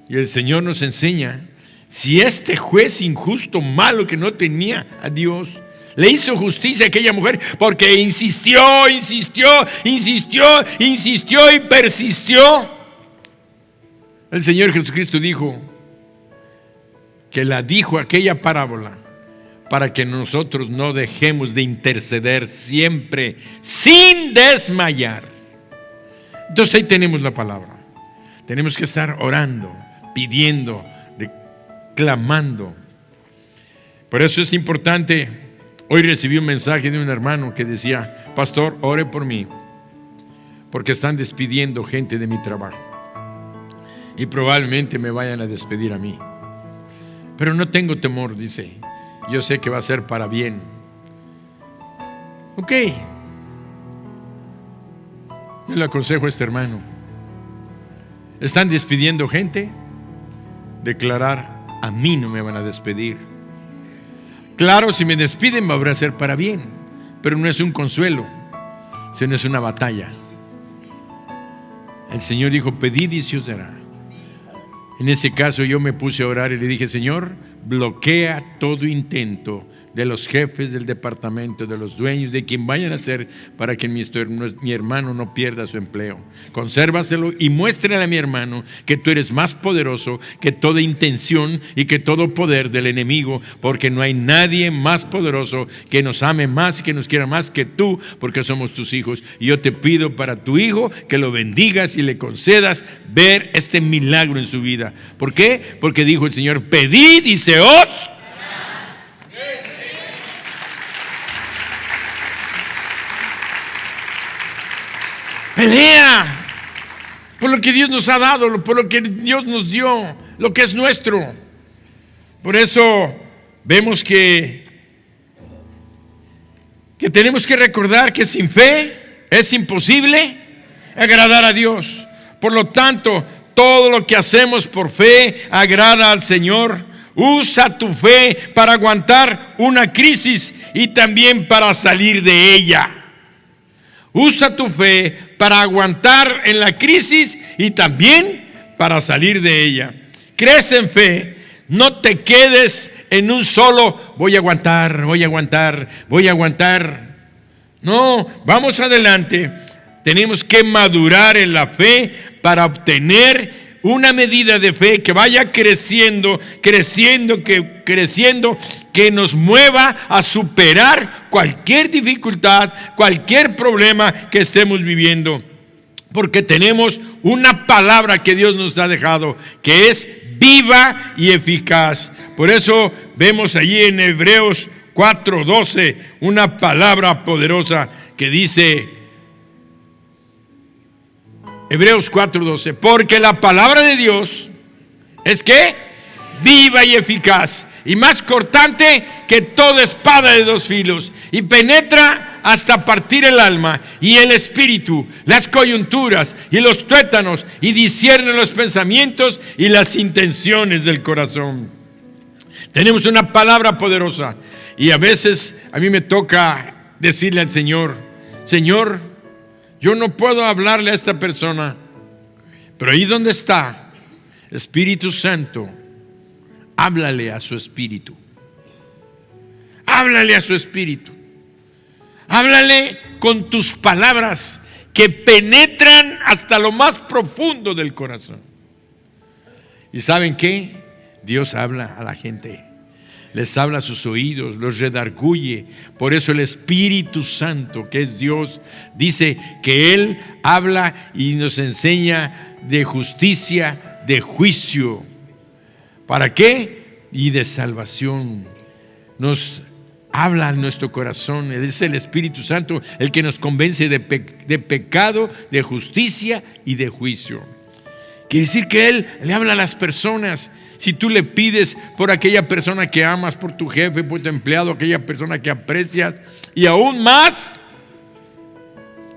Y el Señor nos enseña, si este juez injusto, malo, que no tenía a Dios, le hizo justicia a aquella mujer porque insistió y persistió. El Señor Jesucristo dijo que la dijo aquella parábola para que nosotros no dejemos de interceder siempre sin desmayar. Entonces ahí tenemos la palabra. Tenemos que estar orando, pidiendo, clamando. Por eso es importante. Hoy recibí un mensaje de un hermano que decía, pastor, ore por mí, porque están despidiendo gente de mi trabajo y probablemente me vayan a despedir a mí. Pero no tengo temor, dice, yo sé que va a ser para bien. Ok. Yo le aconsejo a este hermano, están despidiendo gente, declarar, a mí no me van a despedir. Claro, si me despiden va a ser para bien, pero no es un consuelo, sino es una batalla. El Señor dijo, pedid y se os dará. En ese caso yo me puse a orar y le dije, Señor, bloquea todo intento de los jefes del departamento, de los dueños, de quien vayan a ser, para que mi hermano no pierda su empleo. Consérvaselo y muéstrale a mi hermano que tú eres más poderoso que toda intención y que todo poder del enemigo, porque no hay nadie más poderoso que nos ame más y que nos quiera más que tú, porque somos tus hijos. Y yo te pido para tu hijo que lo bendigas y le concedas ver este milagro en su vida. ¿Por qué? Porque dijo el Señor, pedid y se os... Pelea por lo que Dios nos ha dado, por lo que Dios nos dio, lo que es nuestro. Por eso vemos que tenemos que recordar que sin fe es imposible agradar a Dios. Por lo tanto, todo lo que hacemos por fe agrada al Señor. Usa tu fe para aguantar una crisis y también para salir de ella. Usa tu fe para aguantar en la crisis y también para salir de ella. Crece en fe, no te quedes en un solo voy a aguantar. No, vamos adelante. Tenemos que madurar en la fe para obtener una medida de fe que vaya creciendo, que nos mueva a superar cualquier dificultad, cualquier problema que estemos viviendo. Porque tenemos una palabra que Dios nos ha dejado, que es viva y eficaz. Por eso vemos allí en Hebreos 4:12 una palabra poderosa que dice, Hebreos 4:12, porque la palabra de Dios es que viva y eficaz y más cortante que toda espada de dos filos y penetra hasta partir el alma y el espíritu, las coyunturas y los tuétanos y discierne los pensamientos y las intenciones del corazón. Tenemos una palabra poderosa y a veces a mí me toca decirle al Señor: Señor, yo no puedo hablarle a esta persona, pero ahí donde está, Espíritu Santo, háblale a su espíritu. Háblale a su espíritu. Háblale con tus palabras que penetran hasta lo más profundo del corazón. ¿Y saben qué? Dios habla a la gente. Les habla a sus oídos, los redarguye. Por eso el Espíritu Santo, que es Dios, dice que Él habla y nos enseña de justicia, de juicio. ¿Para qué? Y de salvación. Nos habla en nuestro corazón. Es el Espíritu Santo el que nos convence de pecado, de justicia y de juicio. Quiere decir que Él le habla a las personas. Si tú le pides por aquella persona que amas, por tu jefe, por tu empleado, aquella persona que aprecias, y aún más,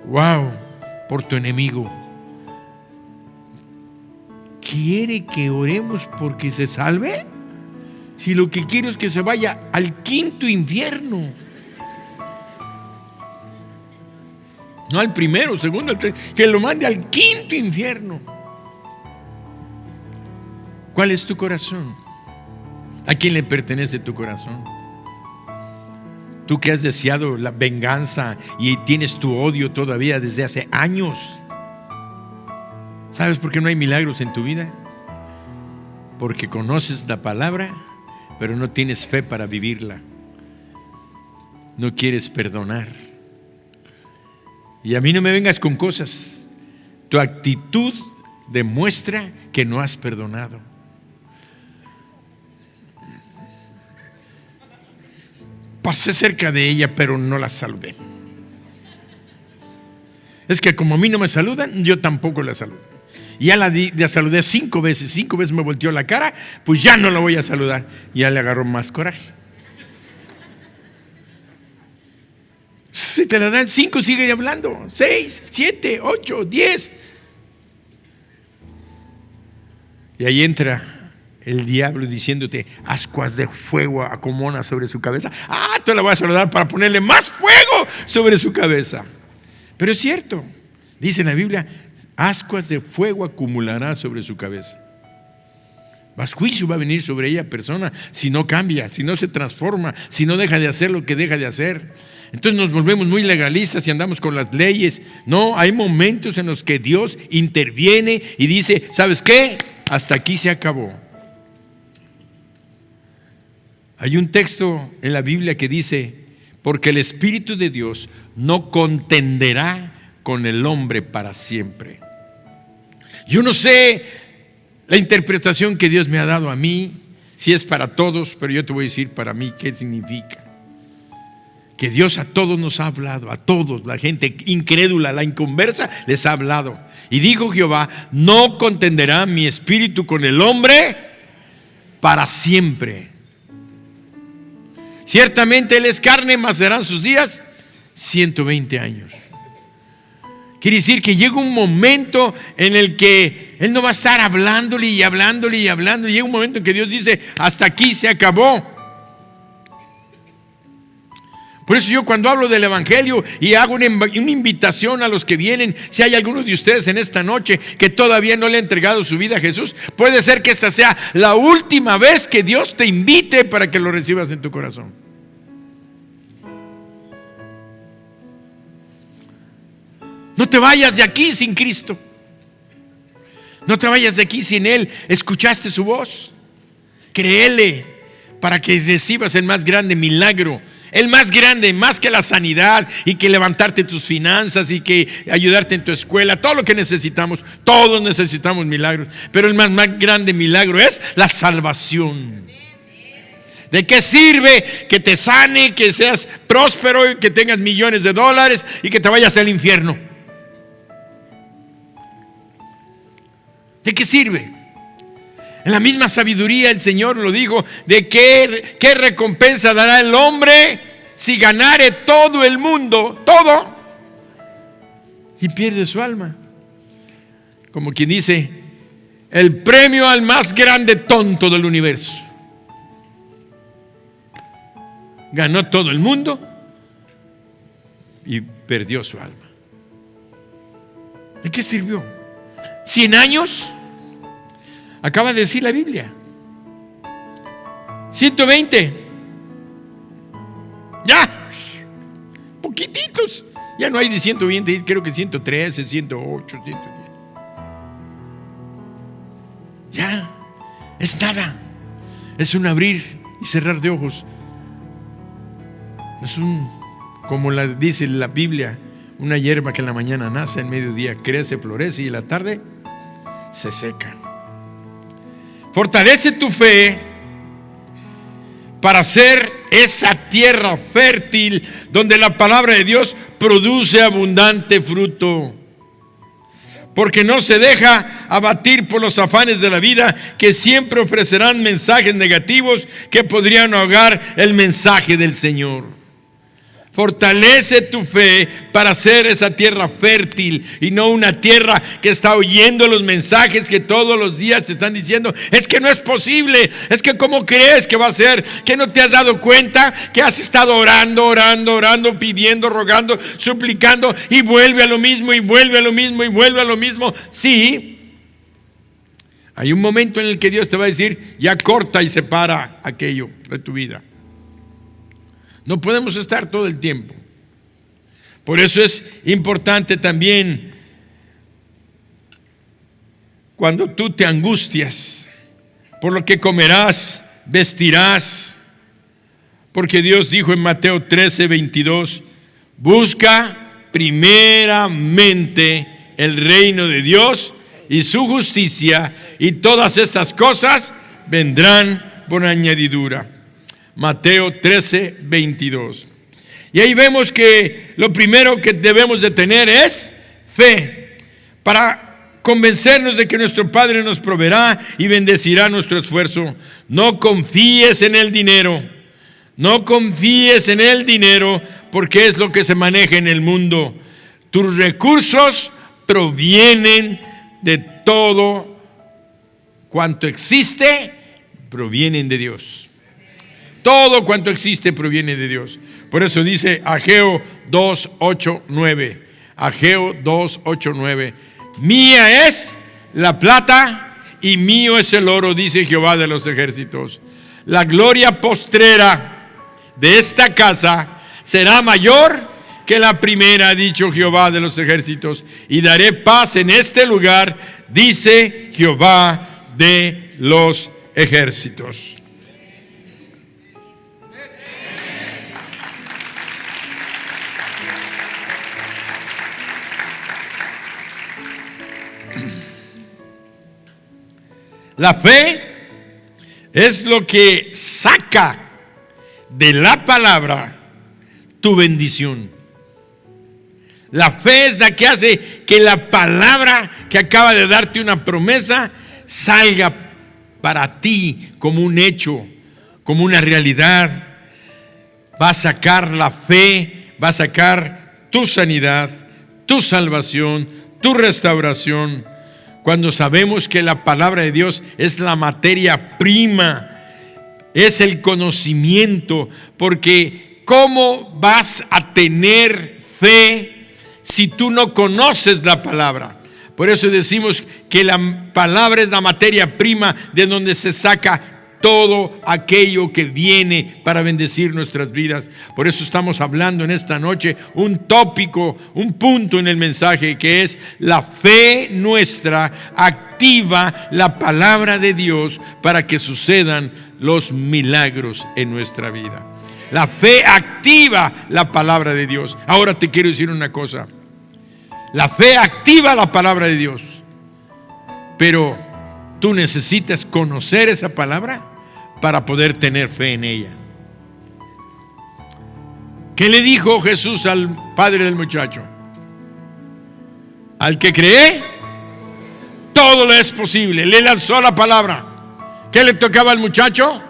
wow, por tu enemigo. ¿Quiere que oremos porque se salve? Si lo que quiero es que se vaya al quinto infierno. No al primero, segundo, al tercero, que lo mande al quinto infierno. ¿Cuál es tu corazón? ¿A quién le pertenece tu corazón? Tú que has deseado la venganza y tienes tu odio todavía desde hace años. ¿Sabes por qué no hay milagros en tu vida? Porque conoces la palabra, pero no tienes fe para vivirla. No quieres perdonar. Y a mí no me vengas con cosas. Tu actitud demuestra que no has perdonado. Pasé cerca de ella, pero no la saludé. Es que como a mí no me saludan, yo tampoco la saludo. Y ya la saludé 5 veces. 5 veces me volteó la cara, pues ya no la voy a saludar. Y ya le agarró más coraje. Si te la dan 5, sigue hablando. 6, 7, 8, 10. Y ahí entra el diablo diciéndote: ascuas de fuego acomona sobre su cabeza. Te la voy a saludar para ponerle más fuego sobre su cabeza. Pero es cierto, dice en la Biblia: ascuas de fuego acumulará sobre su cabeza. Más juicio va a venir sobre ella persona si no cambia, si no se transforma, si no deja de hacer lo que deja de hacer. Entonces nos volvemos muy legalistas y andamos con las leyes. No, hay momentos en los que Dios interviene y dice: ¿sabes qué? Hasta aquí se acabó. Hay un texto en la Biblia que dice: porque el Espíritu de Dios no contenderá con el hombre para siempre. Yo no sé la interpretación que Dios me ha dado a mí, si es para todos, pero yo te voy a decir para mí qué significa. Que Dios a todos nos ha hablado, a todos, la gente incrédula, la inconversa, les ha hablado. Y dijo Jehová: no contenderá mi espíritu con el hombre para siempre. Ciertamente él es carne, mas serán sus días 120 años. Quiere decir que llega un momento en el que él no va a estar hablándole y hablándole y hablando. Llega un momento en que Dios dice: hasta aquí se acabó. Por eso yo cuando hablo del Evangelio y hago una invitación a los que vienen, si hay algunos de ustedes en esta noche que todavía no le ha entregado su vida a Jesús, puede ser que esta sea la última vez que Dios te invite para que lo recibas en tu corazón. No te vayas de aquí sin Cristo. No te vayas de aquí sin Él. ¿Escuchaste su voz? Créele para que recibas el más grande milagro. El más grande, más que la sanidad y que levantarte tus finanzas y que ayudarte en tu escuela, todo lo que necesitamos, todos necesitamos milagros, pero el más grande milagro es la salvación. ¿De qué sirve que te sane, que seas próspero, que tengas millones de dólares y que te vayas al infierno? ¿De qué sirve? En la misma sabiduría el Señor lo dijo: ¿de qué recompensa dará el hombre si ganare todo el mundo, todo, y pierde su alma? Como quien dice: el premio al más grande tonto del universo. ganó todo el mundo y perdió su alma. ¿De qué sirvió? 100 años. Acaba de decir la Biblia. 120. Ya. Poquititos. Ya no hay de 120, creo que 113, 108, 110. Ya. Es nada. Es un abrir y cerrar de ojos. Es como dice la Biblia, una hierba que en la mañana nace, en mediodía crece, florece y en la tarde se seca. Fortalece tu fe para hacer esa tierra fértil donde la palabra de Dios produce abundante fruto. Porque no se deja abatir por los afanes de la vida, que siempre ofrecerán mensajes negativos que podrían ahogar el mensaje del Señor. Fortalece tu fe para hacer esa tierra fértil y no una tierra que está oyendo los mensajes que todos los días te están diciendo: es que no es posible, es que ¿cómo crees que va a ser? ¿Que no te has dado cuenta que has estado orando, pidiendo, rogando, suplicando y vuelve a lo mismo y vuelve a lo mismo y vuelve a lo mismo? Sí, hay un momento en el que Dios te va a decir: ya corta y separa aquello de tu vida. No podemos estar todo el tiempo. Por eso es importante también, cuando tú te angustias por lo que comerás, vestirás, porque Dios dijo en Mateo 13:22: busca primeramente el reino de Dios y su justicia, y todas estas cosas vendrán por añadidura. Mateo 13:22. Y ahí vemos que lo primero que debemos de tener es fe, para convencernos de que nuestro Padre nos proveerá y bendecirá nuestro esfuerzo. No confíes en el dinero, no confíes en el dinero, porque es lo que se maneja en el mundo. Tus recursos provienen de todo cuanto existe, provienen de Dios. Todo cuanto existe proviene de Dios. Por eso dice Ageo 2:8-9. Ageo 2:8-9. Mía es la plata y mío es el oro, dice Jehová de los ejércitos. La gloria postrera de esta casa será mayor que la primera, ha dicho Jehová de los ejércitos. Y daré paz en este lugar, dice Jehová de los ejércitos. La fe es lo que saca de la palabra tu bendición. La fe es la que hace que la palabra que acaba de darte una promesa salga para ti como un hecho, como una realidad. Va a sacar la fe, va a sacar tu sanidad, tu salvación, tu restauración. Cuando sabemos que la palabra de Dios es la materia prima, es el conocimiento, porque ¿cómo vas a tener fe si tú no conoces la palabra? Por eso decimos que la palabra es la materia prima de donde se saca todo aquello que viene para bendecir nuestras vidas. Por eso estamos hablando en esta noche un tópico, un punto en el mensaje, que es: la fe nuestra activa la palabra de Dios para que sucedan los milagros en nuestra vida. La fe activa la palabra de Dios. Ahora te quiero decir una cosa: la fe activa la palabra de Dios, pero tú necesitas conocer esa palabra para poder tener fe en ella. ¿Qué le dijo Jesús al padre del muchacho? Al que cree, todo le es posible. Le lanzó la palabra. ¿Qué le tocaba al muchacho?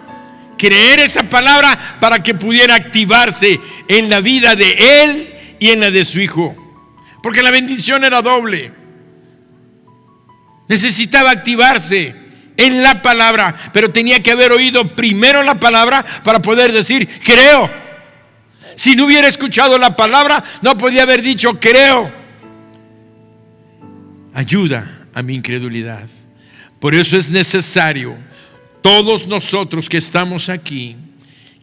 Creer esa palabra para que pudiera activarse en la vida de él y en la de su hijo. Porque la bendición era doble. Necesitaba activarse en la palabra, pero tenía que haber oído primero la palabra para poder decir: creo, Si no hubiera escuchado la palabra, no podía haber dicho creo. Ayuda a mi incredulidad. Por eso es necesario, todos nosotros que estamos aquí,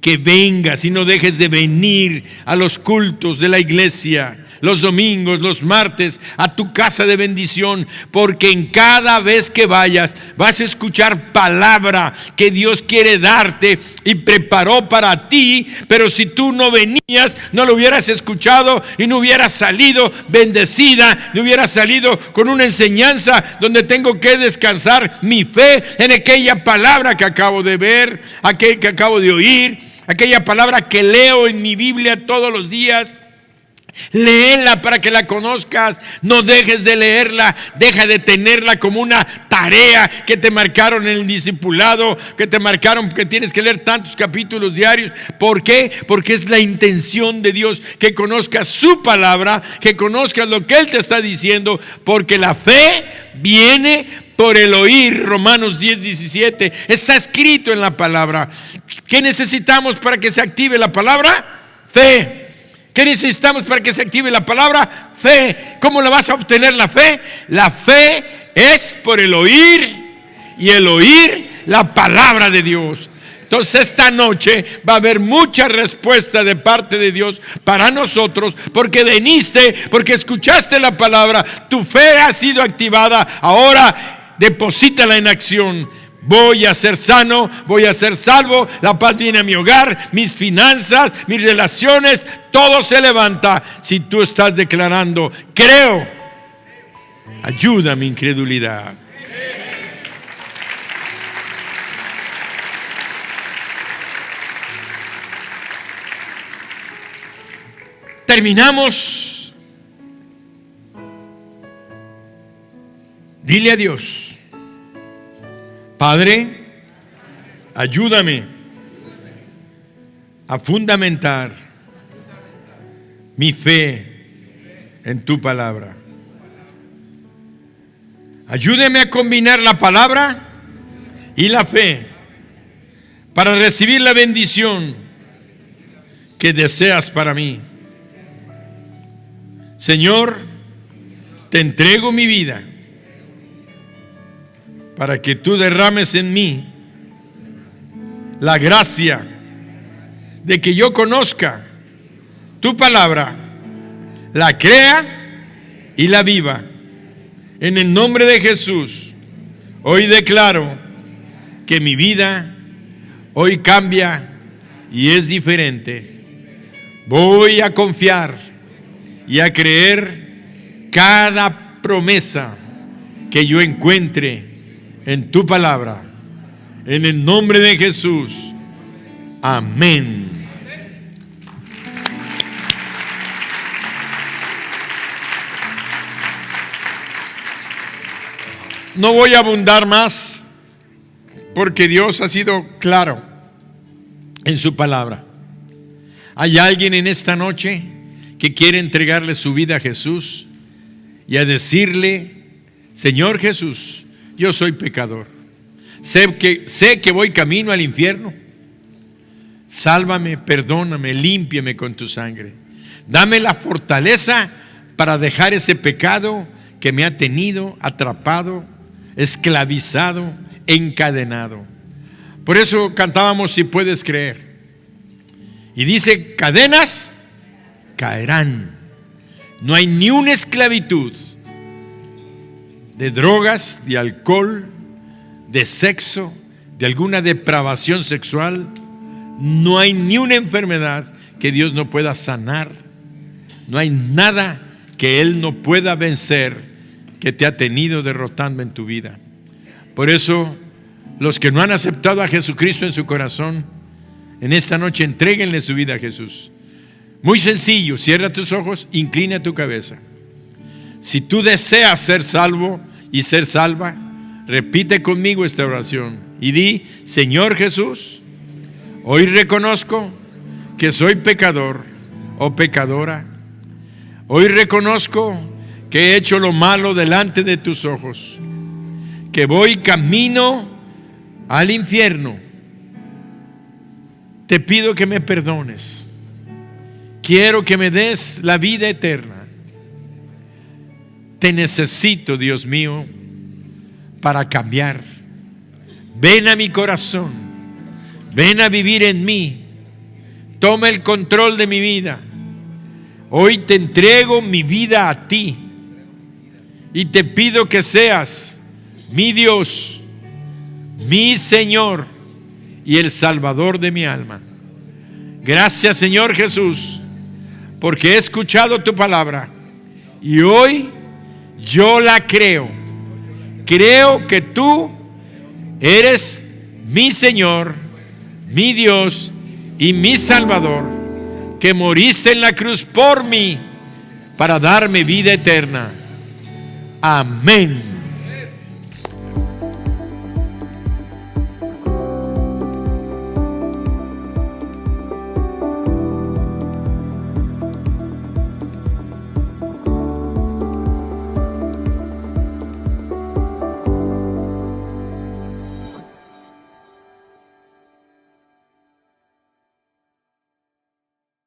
que vengas y no dejes de venir a los cultos de la iglesia, los domingos, los martes, a tu casa de bendición, porque en cada vez que vayas vas a escuchar palabra que Dios quiere darte y preparó para ti. Pero si tú no venías, no lo hubieras escuchado y no hubieras salido bendecida, no hubieras salido con una enseñanza donde tengo que descansar mi fe en aquella palabra que acabo de ver, aquella que acabo de oír, aquella palabra que leo en mi Biblia todos los días. Léela para que la conozcas. No dejes de leerla. Deja de tenerla como una tarea que te marcaron en el discipulado, que te marcaron que tienes que leer tantos capítulos diarios. ¿Por qué? Porque es la intención de Dios que conozcas su palabra, que conozcas lo que Él te está diciendo, porque la fe viene por el oír. Romanos 10:17 está escrito en la palabra. ¿Qué necesitamos para que se active la palabra? Fe. ¿Qué necesitamos para que se active la palabra? Fe. ¿Cómo la vas a obtener la fe? La fe es por el oír, y el oír la palabra de Dios. Entonces esta noche va a haber mucha respuesta de parte de Dios para nosotros, porque veniste, porque escuchaste la palabra, tu fe ha sido activada. Ahora deposítala en acción. Voy a ser sano, voy a ser salvo, la paz viene a mi hogar, mis finanzas, mis relaciones, todo se levanta si tú estás declarando creo. Ayuda a mi incredulidad. Terminamos. Dile a Dios: Padre, ayúdame a fundamentar mi fe en tu palabra. Ayúdame a combinar la palabra y la fe para recibir la bendición que deseas para mí. Señor, te entrego mi vida para que tú derrames en mí la gracia de que yo conozca tu palabra, la crea y la viva. En el nombre de Jesús, hoy declaro que mi vida hoy cambia y es diferente. Voy a confiar y a creer cada promesa que yo encuentre en tu palabra, en el nombre de Jesús. Amén. No voy a abundar más, porque Dios ha sido claro en su palabra. ¿Hay alguien en esta noche que quiere entregarle su vida a Jesús y a decirle: Señor Jesús, yo soy pecador, sé que voy camino al infierno, sálvame, perdóname, límpiame con tu sangre, dame la fortaleza para dejar ese pecado que me ha tenido atrapado, esclavizado, encadenado? Por eso cantábamos Si puedes creer, y dice: cadenas caerán. No hay ni una esclavitud de drogas, de alcohol, de sexo, de alguna depravación sexual. No hay ni una enfermedad que Dios no pueda sanar. No hay nada que Él no pueda vencer que te ha tenido derrotando en tu vida. Por eso, los que no han aceptado a Jesucristo en su corazón, en esta noche entréguenle su vida a Jesús. Muy sencillo, cierra tus ojos, inclina tu cabeza. Si tú deseas ser salvo y ser salva, repite conmigo esta oración y di: Señor Jesús, hoy reconozco que soy pecador o pecadora. Hoy reconozco que he hecho lo malo delante de tus ojos, que voy camino al infierno. Te pido que me perdones quiero que me des la vida eterna. Te necesito, Dios mío, para cambiar. Ven a mi corazón, ven a vivir en mí, toma el control de mi vida. Hoy te entrego mi vida a ti y te pido que seas mi Dios, mi Señor y el Salvador de mi alma. Gracias, Señor Jesús, porque he escuchado tu palabra y hoy yo la creo. Creo que tú eres mi Señor, mi Dios y mi Salvador, que moriste en la cruz por mí para darme vida eterna. Amén